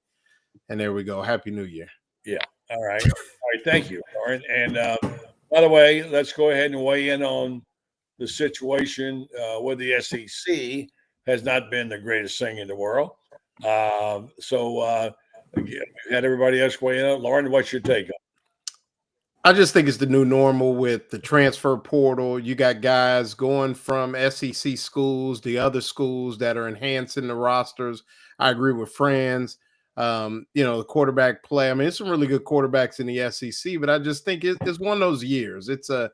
And there we go. Happy New Year. Yeah. All right. All right. Thank you, Loren. And by the way, let's go ahead and weigh in on the situation with the SEC. Has not been the greatest thing in the world. So we had everybody else weigh in. Loren, what's your take on it? I just think it's the new normal with the transfer portal. You got guys going from SEC schools, the other schools that are enhancing the rosters. I agree with Franz. The quarterback play. I mean, it's some really good quarterbacks in the SEC, but I just think it's one of those years. It's I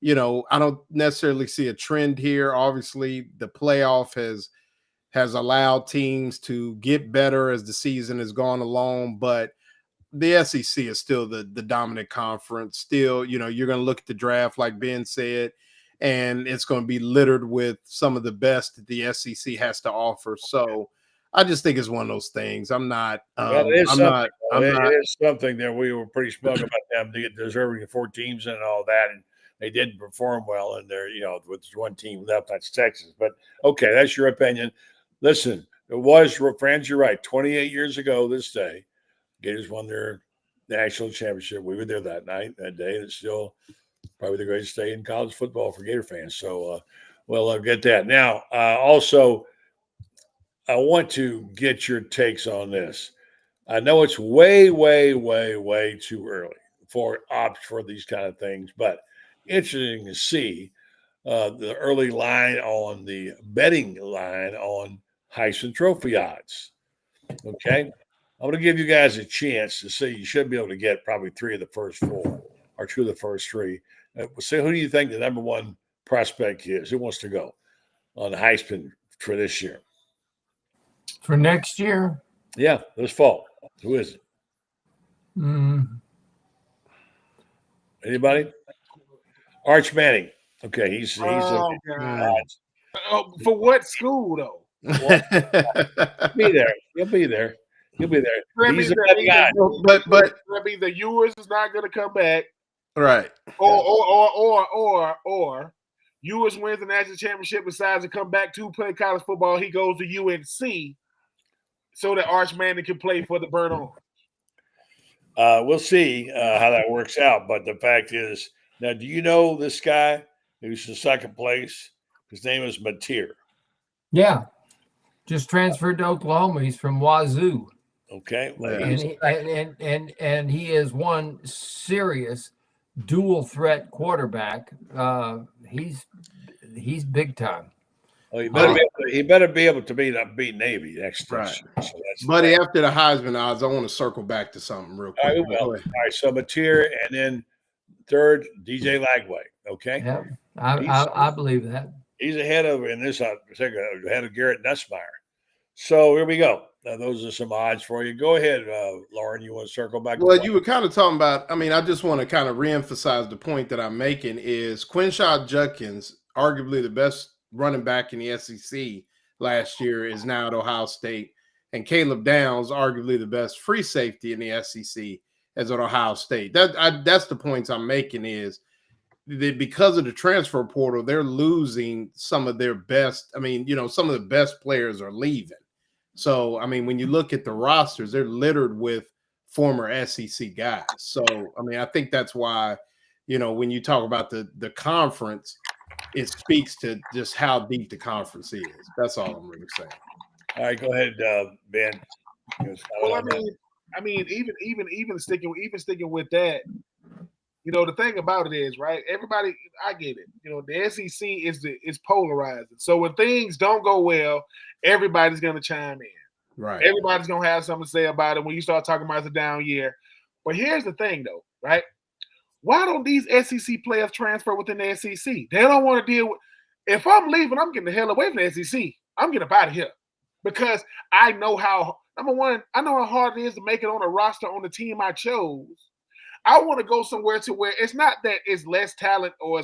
don't necessarily see a trend here. Obviously, the playoff has allowed teams to get better as the season has gone along, but the SEC is still the dominant conference. Still, you're going to look at the draft, like Ben said, and it's going to be littered with some of the best that the SEC has to offer. So I just think it's one of those things. I'm not. It is something that we were pretty smug about them to get deserving of 4 teams and all that, and they didn't perform well in there. With one team left, that's Texas. But okay, that's your opinion. Listen, it was Franz. You're right. 28 years ago this day, Gators won their national championship. We were there that day. And it's still probably the greatest day in college football for Gator fans. So, I'll get that. Now, also, I want to get your takes on this. I know it's way, way, way, way too early for these kind of things, but interesting to see the early line on the betting line on Heisman Trophy odds. Okay. I'm going to give you guys a chance to see. You should be able to get probably 3 of the first 4 or 2 of the first 3. So who do you think the number 1 prospect is? Who wants to go on the Heisman for this year? For next year? Yeah, this fall. Who is it? Anybody? Arch Manning. Okay, he's for what school though? Be there. He'll be there. He's a guy. But that means the Ewers is not going to come back, right? Or Ewers wins the national championship, decides to come back to play college football. He goes to UNC so that Arch Manning can play for the Burnt Orange. We'll see how that works out. But the fact is, now, do you know this guy who's in second place? His name is Napier. Yeah, just transferred to Oklahoma. He's from Wazoo. Okay, and he is one serious dual threat quarterback. He's big time. Well, he better be able to beat Navy next year. Right. So Buddy, after the Heisman odds, I want to circle back to something real quick. All right, so Napier, and then third, DJ Lagway. Okay. Yeah, I believe that. He's ahead of ahead of Garrett Nussmeier. So here we go. Now, those are some odds for you. Go ahead, Loren. You want to circle back? Well, you were kind of talking about, I just want to kind of reemphasize the point that I'm making is Quinshon Judkins, arguably the best running back in the SEC last year, is now at Ohio State. And Caleb Downs, arguably the best free safety in the SEC, is at Ohio State. That's the points I'm making is that because of the transfer portal, they're losing some of their best. Some of the best players are leaving. So, when you look at the rosters, they're littered with former SEC guys. So, I think that's why, when you talk about the conference, it speaks to just how deep the conference is. That's all I'm really saying. All right, go ahead, Ben. Well, even sticking with that, the thing about it is, right? Everybody, I get it. The SEC is polarizing. So when things don't go well, everybody's going to chime in. Right. Everybody's going to have something to say about it when you start talking about the down year. But here's the thing, though, right? Why don't these SEC players transfer within the SEC? They don't want to deal with. If I'm leaving, I'm getting the hell away from the SEC. I'm getting up out of here because I know how. Number one, I know how hard it is to make it on a roster on the team I chose. I want to go somewhere to where it's not that it's less talent or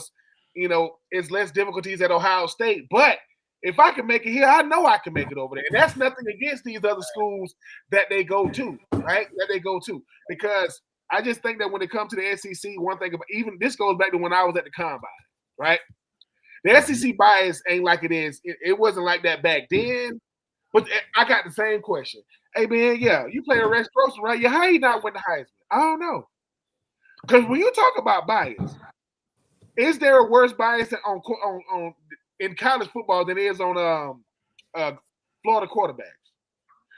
it's less difficulties at Ohio State. But if I can make it here, I know I can make it over there. And that's nothing against these other schools that they go to, right? Because I just think that when it comes to the SEC, one thing about even this goes back to when I was at the combine, right? The SEC bias ain't like it is. It wasn't like that back then. But I got the same question. Hey, man, yeah, you play a Rex Grossman, right? Yeah, how he not win the Heisman? I don't know. Because when you talk about bias, is there a worse bias on in college football than is on Florida quarterbacks?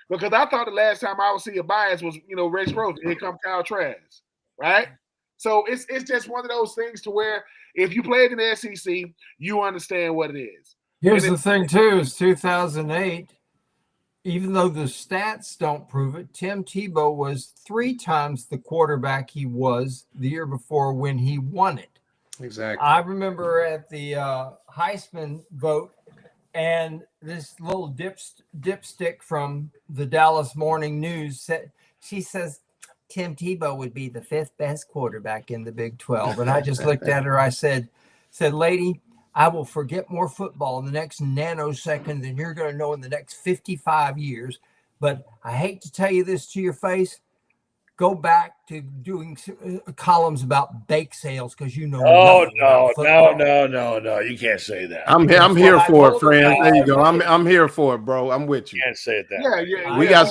Because I thought the last time I would see a bias was, Rex Grossman. Here come Kyle Trask, right? So it's just one of those things to where if you played in the SEC, you understand what it is. Here's the thing, too, is 2008, even though the stats don't prove it, Tim Tebow was 3 times the quarterback he was the year before when he won it. Exactly. I remember at the Heisman vote, and this little dipstick from the Dallas Morning News she says Tim Tebow would be the 5th best quarterback in the Big 12. And I just looked at her. I said, lady, I will forget more football in the next nanosecond than you're going to know in the next 55 years. But I hate to tell you this to your face. Go back to doing columns about bake sales because you know. Oh no! You can't say that. I'm here for it, Franz. There you go. I'm here for it, bro. I'm with you. You can't say it that. Yeah. We got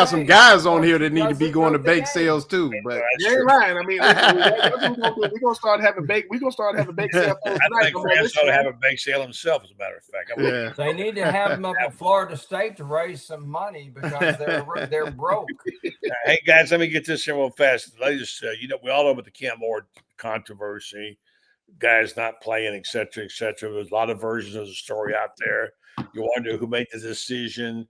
some guys on here that need to be going to bake sales too. But you ain't lying. I mean, we're gonna start having bake. We're gonna start having bake sales. I think Franz ought to have a bake sale himself. As a matter of fact, They need to have him up at Florida State to raise some money because they're broke. Hey guys, let me get this here real fast. Latest, we all know about the Cam Ward controversy, guys not playing, et cetera, et cetera. There's a lot of versions of the story out there. You wonder who made the decision.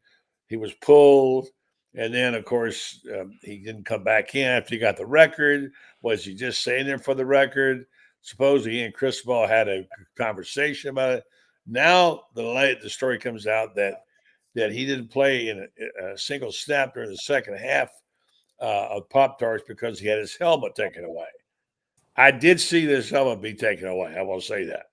He was pulled, and then of course he didn't come back in after he got the record. Was he just saying there for the record? Supposedly he and Cristobal had a conversation about it. Now the story comes out that he didn't play in a single snap during the second half of Pop-Tarts because he had his helmet taken away. I did see this helmet be taken away. I will say that.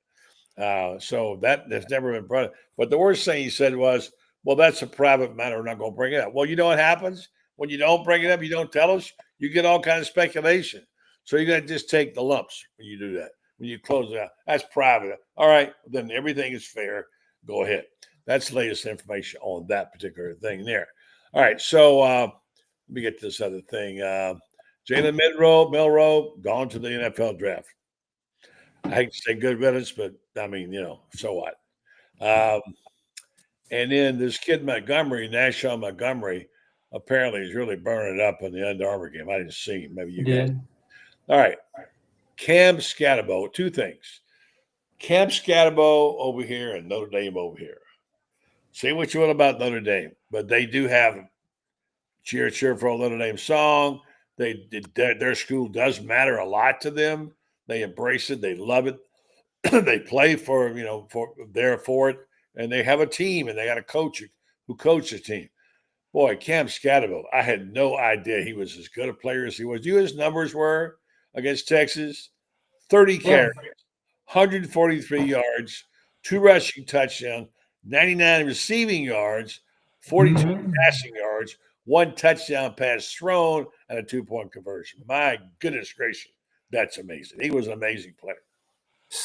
So that's never been brought up. But the worst thing he said was, well, that's a private matter. We're not going to bring it up. Well, you know what happens? When you don't bring it up, you don't tell us, you get all kinds of speculation. So you're going to just take the lumps when you do that. When you close it out. That's private. All right. Then everything is fair. Go ahead. That's the latest information on that particular thing there. All right. So let me get to this other thing. Jalen Milroe, gone to the NFL draft. I hate to say good riddance, but I mean, so what? And then this kid National Montgomery, apparently is really burning it up in the Under Armour game. I didn't see him. Maybe you did. All right. Cam Scatterbo, 2 things. Cam Scatterbo over here and Notre Dame over here. Say what you want about Notre Dame, but they do have cheer for a Notre Dame song. Their school does matter a lot to them. They embrace it. They love it. They play for it, and they have a team, and they got a coach who coaches the team. Boy, Cam Scatterbo, I had no idea he was as good a player as he was. You know his numbers were against Texas? 30 carries, 143 yards, 2 rushing touchdowns, 99 receiving yards, 42 passing yards, 1 touchdown pass thrown, and a 2-point conversion. My goodness gracious, that's amazing. He was an amazing player.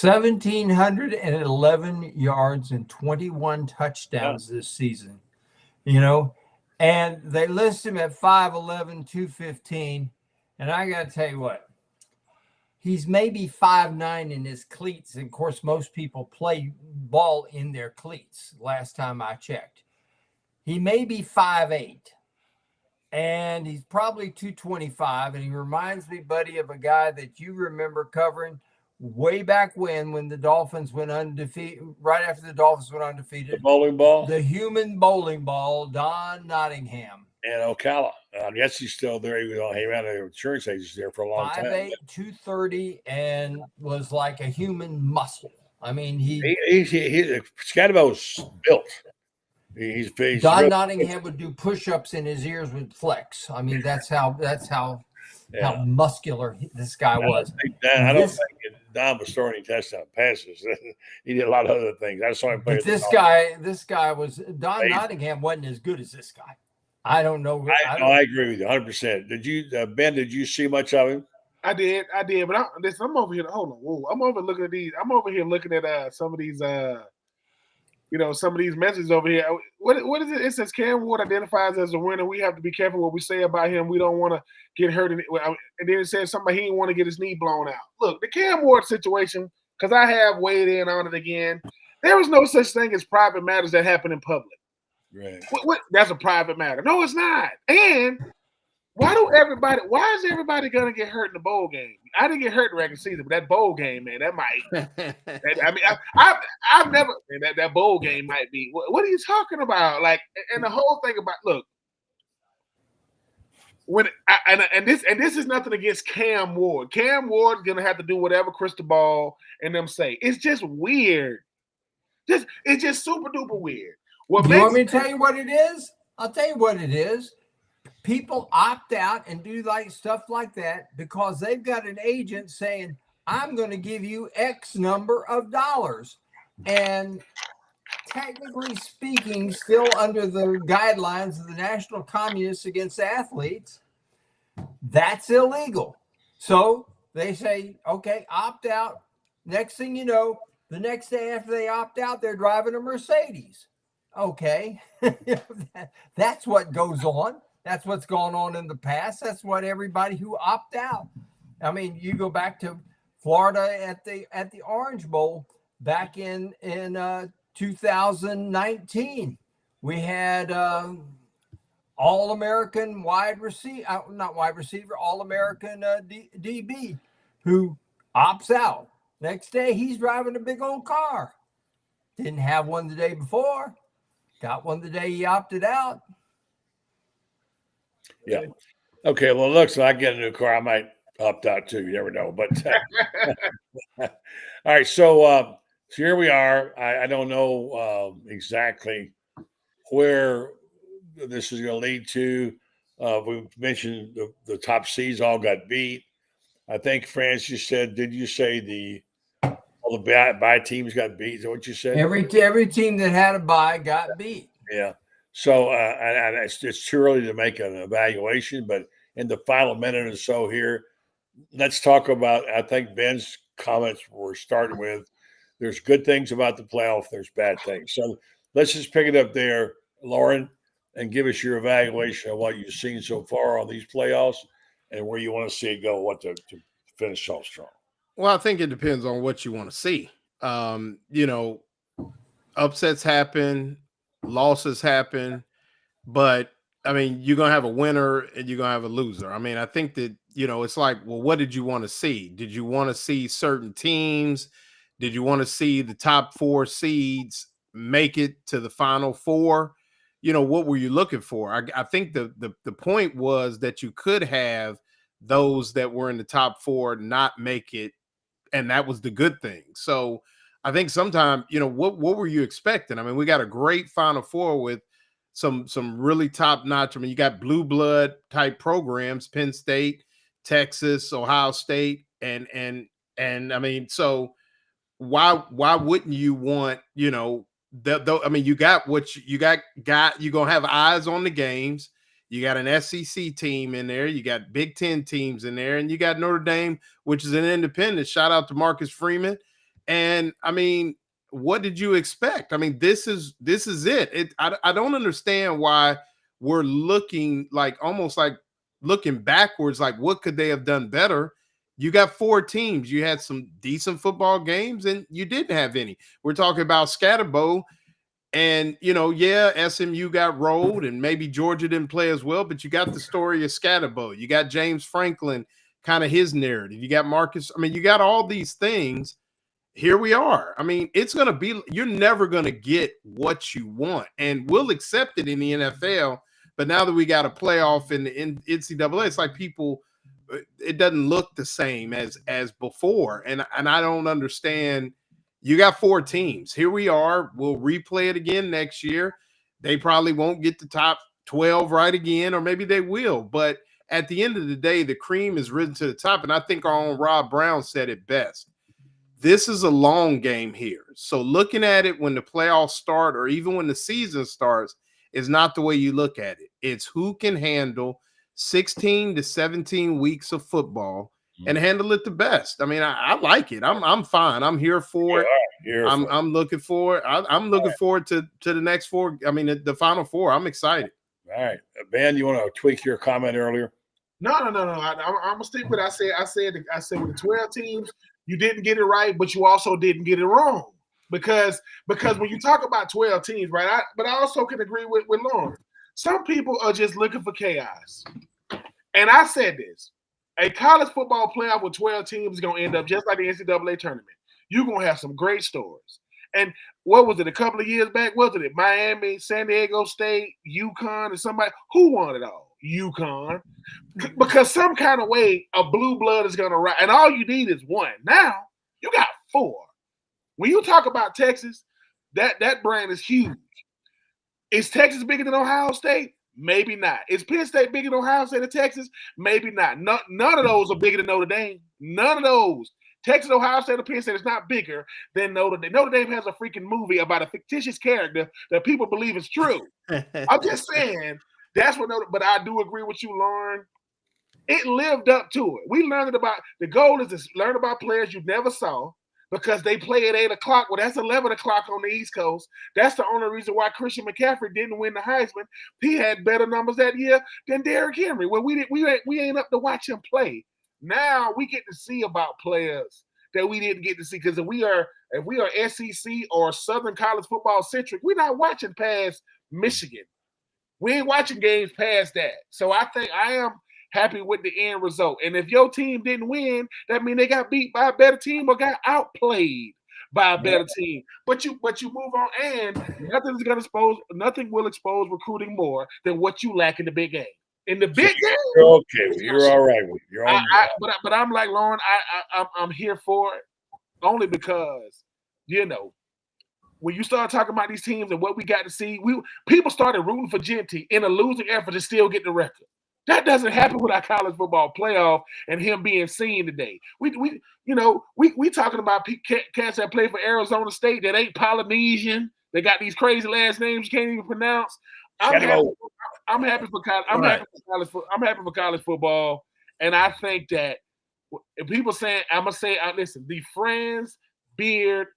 1,711 yards and 21 touchdowns this season, and they list him at 5'11", 215. And I got to tell you what, he's maybe 5'9" in his cleats. And of course, most people play ball in their cleats. Last time I checked, he may be 5'8", and he's probably 225. And he reminds me, buddy, of a guy that you remember covering way back when the Dolphins went undefeated, right after the Dolphins went undefeated. The bowling ball? The human bowling ball, Don Nottingham. And Ocala. I guess he's still there. He ran an insurance agency there for a long time. 5'8", 230, and was like a human muscle. I mean, Scatterbo's built. He's Don Nottingham would do push-ups and his ears would flex. I mean, that's how muscular this guy was. I don't think Don was throwing any touchdown passes. He did a lot of other things. I saw him play. But this guy was Don Nottingham wasn't as good as this guy. I don't know. I agree with you 100%. Did you, Ben? Did you see much of him? I did, but I'm over here. Hold on, whoa! I'm over looking at these. I'm over here looking at some of these, some of these messages over here. What is it? It says Cam Ward identifies as a winner. We have to be careful what we say about him. We don't want to get hurt. And then it says somebody he didn't want to get his knee blown out. Look, the Cam Ward situation, because I have weighed in on it again. There is no such thing as private matters that happen in public. Right. That's a private matter. No, it's not. And why is everybody gonna get hurt in the bowl game? I didn't get hurt in the regular season, but that bowl game, man, that might. I've never. That bowl game might be. What are you talking about? Like, and the whole thing about look. This is nothing against Cam Ward. Cam Ward's gonna have to do whatever Crystal Ball and them say. It's just weird. It's just super duper weird. You want me to tell you what it is? I'll tell you what it is. People opt out and do stuff like that because they've got an agent saying, I'm going to give you X number of dollars. And technically speaking, still under the guidelines of the National Communists Against Athletes, that's illegal. So they say, okay, opt out. Next thing you know, the next day after they opt out, they're driving a Mercedes. Okay. That's what goes on. That's what's gone on in the past. That's what everybody who opt out. I mean, you go back to Florida at the Orange Bowl back in 2019. We had All-American All-American DB who opts out. Next day, he's driving a big old car. Didn't have one the day before. Got one the day he opted out. Yeah. Okay. Well, looks like I get a new car. I might opt out too. You never know. But all right. So here we are. I don't know exactly where this is going to lead to. We mentioned the top seeds all got beat. I think Franz, did you say all the bye teams got beat? Is that what you said? Every team that had a bye got beat. Yeah. So and it's too early to make an evaluation, but in the final minute or so here, let's talk about, I think Ben's comments we're starting with. There's good things about the playoff. There's bad things. So let's just pick it up there, Loren, and give us your evaluation of what you've seen so far on these playoffs and where you want to see it go, what to finish off strong. Well, I think it depends on what you want to see. Upsets happen, losses happen, but I mean, you're going to have a winner and you're going to have a loser. I mean, I think that, it's like, well, what did you want to see? Did you want to see certain teams? Did you want to see the top 4 seeds make it to the final 4? What were you looking for? I think the point was that you could have those that were in the top 4 not make it, and that was the good thing. So I think sometimes, what were you expecting? I mean, we got a great Final Four with some really top notch. I mean, you got blue blood type programs, Penn State, Texas, Ohio State, and I mean, so why wouldn't you want, I mean, you got what you got. You're gonna have eyes on the games. You got an SEC team in there. You got Big Ten teams in there, and you got Notre Dame, which is an independent. Shout out to Marcus Freeman. And I mean, what did you expect? I mean, this is it. I don't understand why we're looking almost like looking backwards. Like, what could they have done better? You got 4 teams. You had some decent football games, and you didn't have any. We're talking about Scatterbo, and SMU got rolled, and maybe Georgia didn't play as well. But you got the story of Scatterbo. You got James Franklin, kind of his narrative. You got Marcus. I mean, you got all these things. Here we are. I mean, it's going to be, you're never going to get what you want, and we'll accept it in the NFL. But now that we got a playoff in the NCAA, it's like it doesn't look the same as before. And I don't understand. You got 4 teams. Here we are. We'll replay it again next year. They probably won't get the top 12 right again, or maybe they will. But at the end of the day, the cream is risen to the top. And I think our own Rob Brown said it best. This is a long game here. So looking at it when the playoffs start, or even when the season starts, is not the way you look at it. It's who can handle 16 to 17 weeks of football and handle it the best. I mean, I like it. I'm fine. I'm here for it. I'm looking forward. I'm looking forward to the next four. I mean, the final four. I'm excited. All right, Ben, you want to tweak your comment earlier? No. I'm gonna stick with. I said with the 12 teams, you didn't get it right, but you also didn't get it wrong. Because when you talk about 12 teams, right? But I also can agree with Loren. Some people are just looking for chaos. And I said this: a college football playoff with 12 teams is gonna end up just like the NCAA tournament. You're gonna have some great stories. And what was it? A couple of years back, wasn't it? Miami, San Diego State, UConn, and somebody who won it all? UConn. Because some kind of way a blue blood is gonna rise, and all you need is one. Now you got four. When you talk about Texas, that brand is huge. Is Texas bigger than Ohio State? Maybe not. Is Penn State bigger than Ohio State and Texas? Maybe not. None of those are bigger than Notre Dame. None of those. Texas, Ohio State, or Penn State is not bigger than Notre Dame. Notre Dame has a freaking movie about a fictitious character that people believe is true. I'm just saying that's what But I do agree with you, Loren. It lived up to it. We learned about the goal is to learn about players you never saw. Because they play at 8 o'clock. Well, that's 11 o'clock on the East Coast. That's the only reason why Christian McCaffrey didn't win the Heisman. He had better numbers that year than Derrick Henry. Well, we ain't up to watch him play. Now we get to see about players that we didn't get to see. Because if we are SEC or Southern College football centric, we're not watching past Michigan. We ain't watching games past that. So I think I am happy with the end result. And if your team didn't win, that means they got beat by a better team or got outplayed by a better team. But you move on, and nothing will expose recruiting more than what you lack in the big game. In the big game, okay, you're all right with you're all right. But I'm like Loren, I'm here for it only because when you start talking about these teams and what we got to see, people started rooting for Genty in a losing effort to still get the record. That doesn't happen with our college football playoff and him being seen today. We talking about cats that play for Arizona State that ain't Polynesian. They got these crazy last names you can't even pronounce. I'm happy for college football, and I think that if people saying, I'm gonna say, listen, the Franz Beard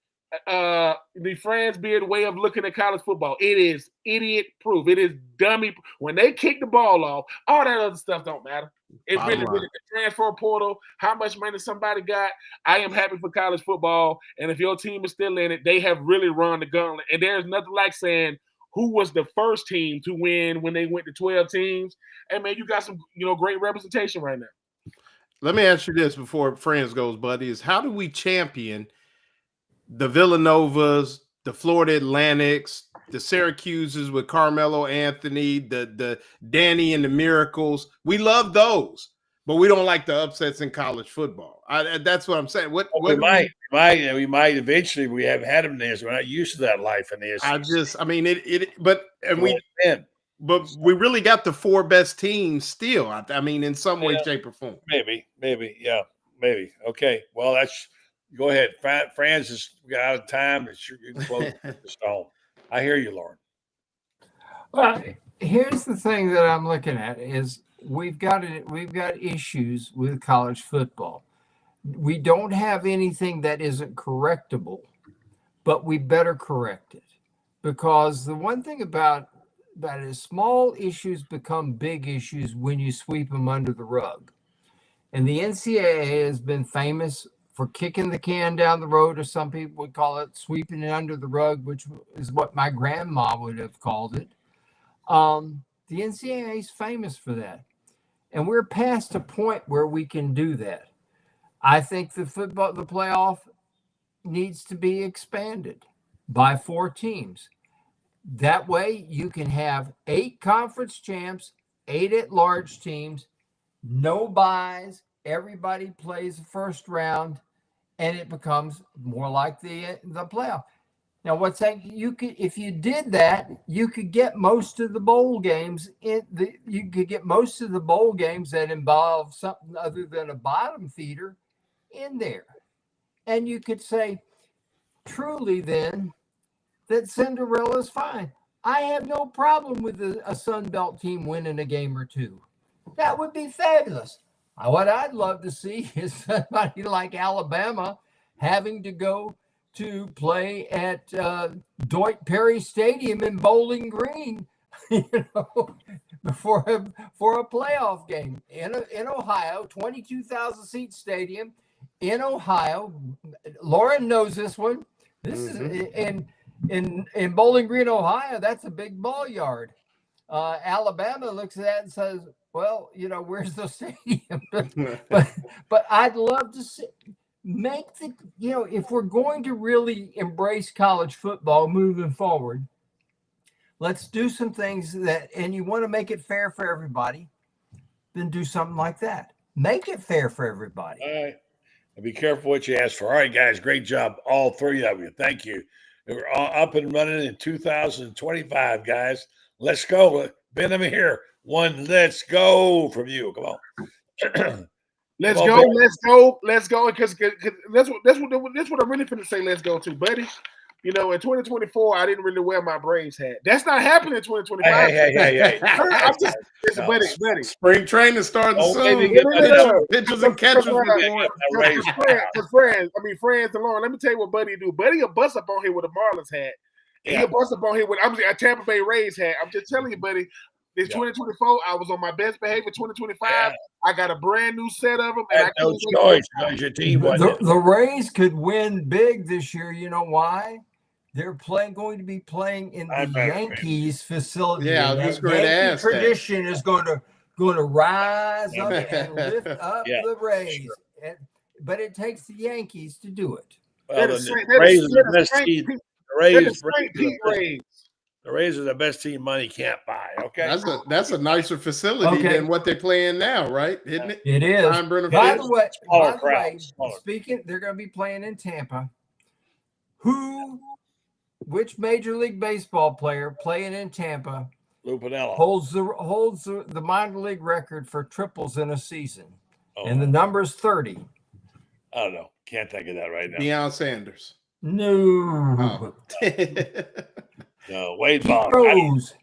way of looking at college football, it is idiot proof. It is dummy. When they kick the ball off, all that other stuff don't matter. It really the transfer portal, how much money somebody got. I am happy for college football, and if your team is still in it, they have really run the gauntlet. And there's nothing like saying who was the first team to win when they went to 12 teams. Hey man, you got some great representation right now. Let me ask you this before Franz goes, buddy: is how do we champion the Villanovas, the Florida Atlantics, the Syracuses with Carmelo Anthony, the Danny and the Miracles? We love those, but we don't like the upsets in college football. That's what I'm saying. We might eventually. We haven't had them there, so we're not used to that life in the SEC. But we really got the four best teams still. I mean, in some way, shape, or form. Maybe. Yeah, maybe. Okay. Well, that's. Go ahead. Franz is out of time. You can close the stone. I hear you, Loren. Well, here's the thing that I'm looking at is we've got issues with college football. We don't have anything that isn't correctable, but we better correct it, because the one thing about it is small issues become big issues when you sweep them under the rug. And the NCAA has been famous for kicking the can down the road, or some people would call it sweeping it under the rug, which is what my grandma would have called it. The NCAA is famous for that. And we're past a point where we can do that. I think the playoff needs to be expanded by 4 teams. That way you can have 8 conference champs, 8 at-large teams, no buys, everybody plays the first round, and it becomes more like the playoff. Now, what's that? If you did that, you could get most of the bowl games you could get most of the bowl games that involve something other than a bottom feeder in there. And you could say, truly then, that Cinderella's fine. I have no problem with a Sun Belt team winning a game or 2. That would be fabulous. What I'd love to see is somebody like Alabama having to go to play at Dwight Perry Stadium in Bowling Green, for a playoff game in Ohio, 22,000 seat stadium in Ohio. Loren knows this one. This is in Bowling Green, Ohio. That's a big ball yard. Alabama looks at that and says, well, where's the stadium? but I'd love to see, if we're going to really embrace college football moving forward, let's do some things and you want to make it fair for everybody, then do something like that. Make it fair for everybody. All right. And be careful what you ask for. All right, guys, great job. All three of you. Thank you. We're all up and running in 2025, guys. Let's go. Ben, I'm here. One, let's go from you. Come on. Let's go. Because that's what I'm really finna say. Let's go to, buddy. In 2024, I didn't really wear my Braves hat. That's not happening in 2025. Hey. buddy. Spring training starting soon. Pitchers and catchers. Franz and Loren. Let me tell you what Buddy do. Buddy will bust up on here with a Marlins hat. He'll bust up on here with a Tampa Bay Rays hat. I'm just telling you, buddy. This 2024, I was on my best behavior. 2025, I got a brand new set of them. And no choice. Your team the Rays could win big this year. You know why? They're going to be playing in the Yankees facility. Yeah, I was just going to ask. Tradition is going to rise up and lift up the Rays. Sure. But it takes the Yankees to do it. Well, the Rays are the best team. The Rays are the best team money can't buy. Okay, that's a nicer facility than what they play in now, right? Isn't it? It is. By the way, speaking, they're going to be playing in Tampa. Which Major League Baseball player playing in Tampa holds the minor league record for triples in a season? And the number's 30. I don't know. Can't think of that right now. Deion Sanders. No. No, Wade Ball. Rose.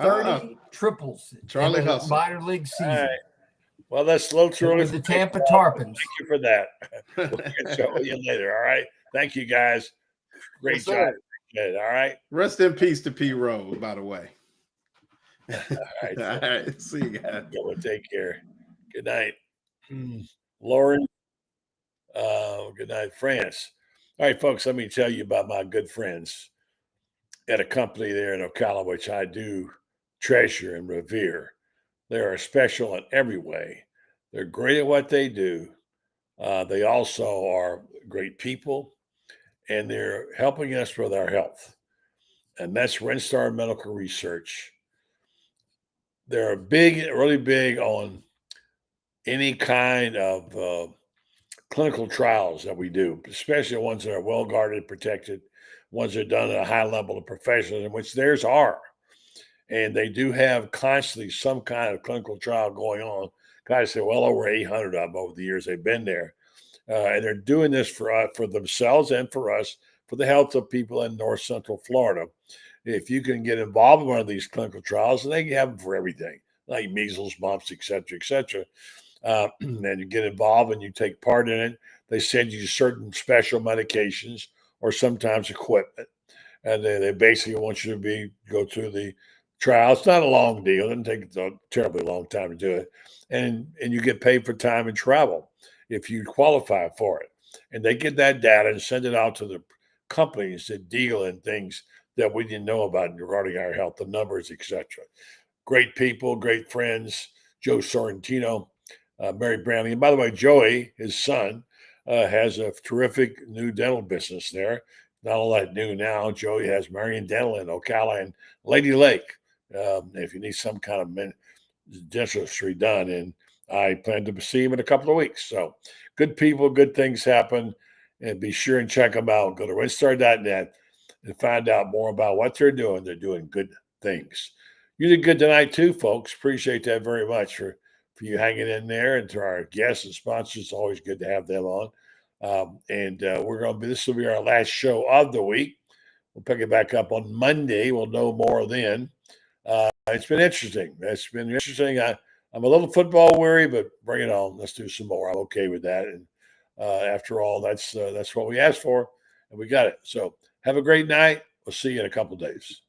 30 triples. Charlie Hustle. Minor league season. Right. Well, that's slow through with the Tampa Tarpons. Thank you for that. We'll show you later. All right. Thank you, guys. Great job. Good. All right. Rest in peace to P. Rose, by the way. All right. All right. See you guys. Go and take care. Good night, Loren. Good night, Franz. All right, folks. Let me tell you about my good friends at a company there in Ocala, which I do treasure and revere. They are special in every way. They're great at what they do. They also are great people, and they're helping us with our health. And that's Renstar Medical Research. They're really big on any kind of clinical trials that we do, especially ones that are well guarded, protected, ones that are done at a high level of professionalism, which theirs are. And they do have constantly some kind of clinical trial going on. Guys say well over 800 of them over the years they've been there. And they're doing this for themselves and for us, for the health of people in North Central Florida. If you can get involved in one of these clinical trials, and they have them for everything, like measles, mumps, et cetera, and you get involved and you take part in it, they send you certain special medications or sometimes equipment. And they basically want you to go through the trial. It's not a long deal. It doesn't take a terribly long time to do it. And you get paid for time and travel if you qualify for it. And they get that data and send it out to the companies that deal in things that we didn't know about regarding our health, the numbers, et cetera. Great people, great friends, Joe Sorrentino, Mary Brownlee. And by the way, Joey, his son, has a terrific new dental business there. Not all that new now. Joey has Marion Dental in Ocala and Lady Lake. If you need some kind of dentistry done, and I plan to see him in a couple of weeks. So good people, good things happen, and be sure and check them out. Go to redstar.net and find out more about what they're doing. They're doing good things. You did good tonight too, folks. Appreciate that very much for you hanging in there, and to our guests and sponsors. It's always good to have them on. This will be our last show of the week. We'll pick it back up on Monday. We'll know more then. It's been interesting. I'm a little football weary, but bring it on. Let's do some more. I'm okay with that. And after all, that's what we asked for, and we got it. So have a great night. We'll see you in a couple days.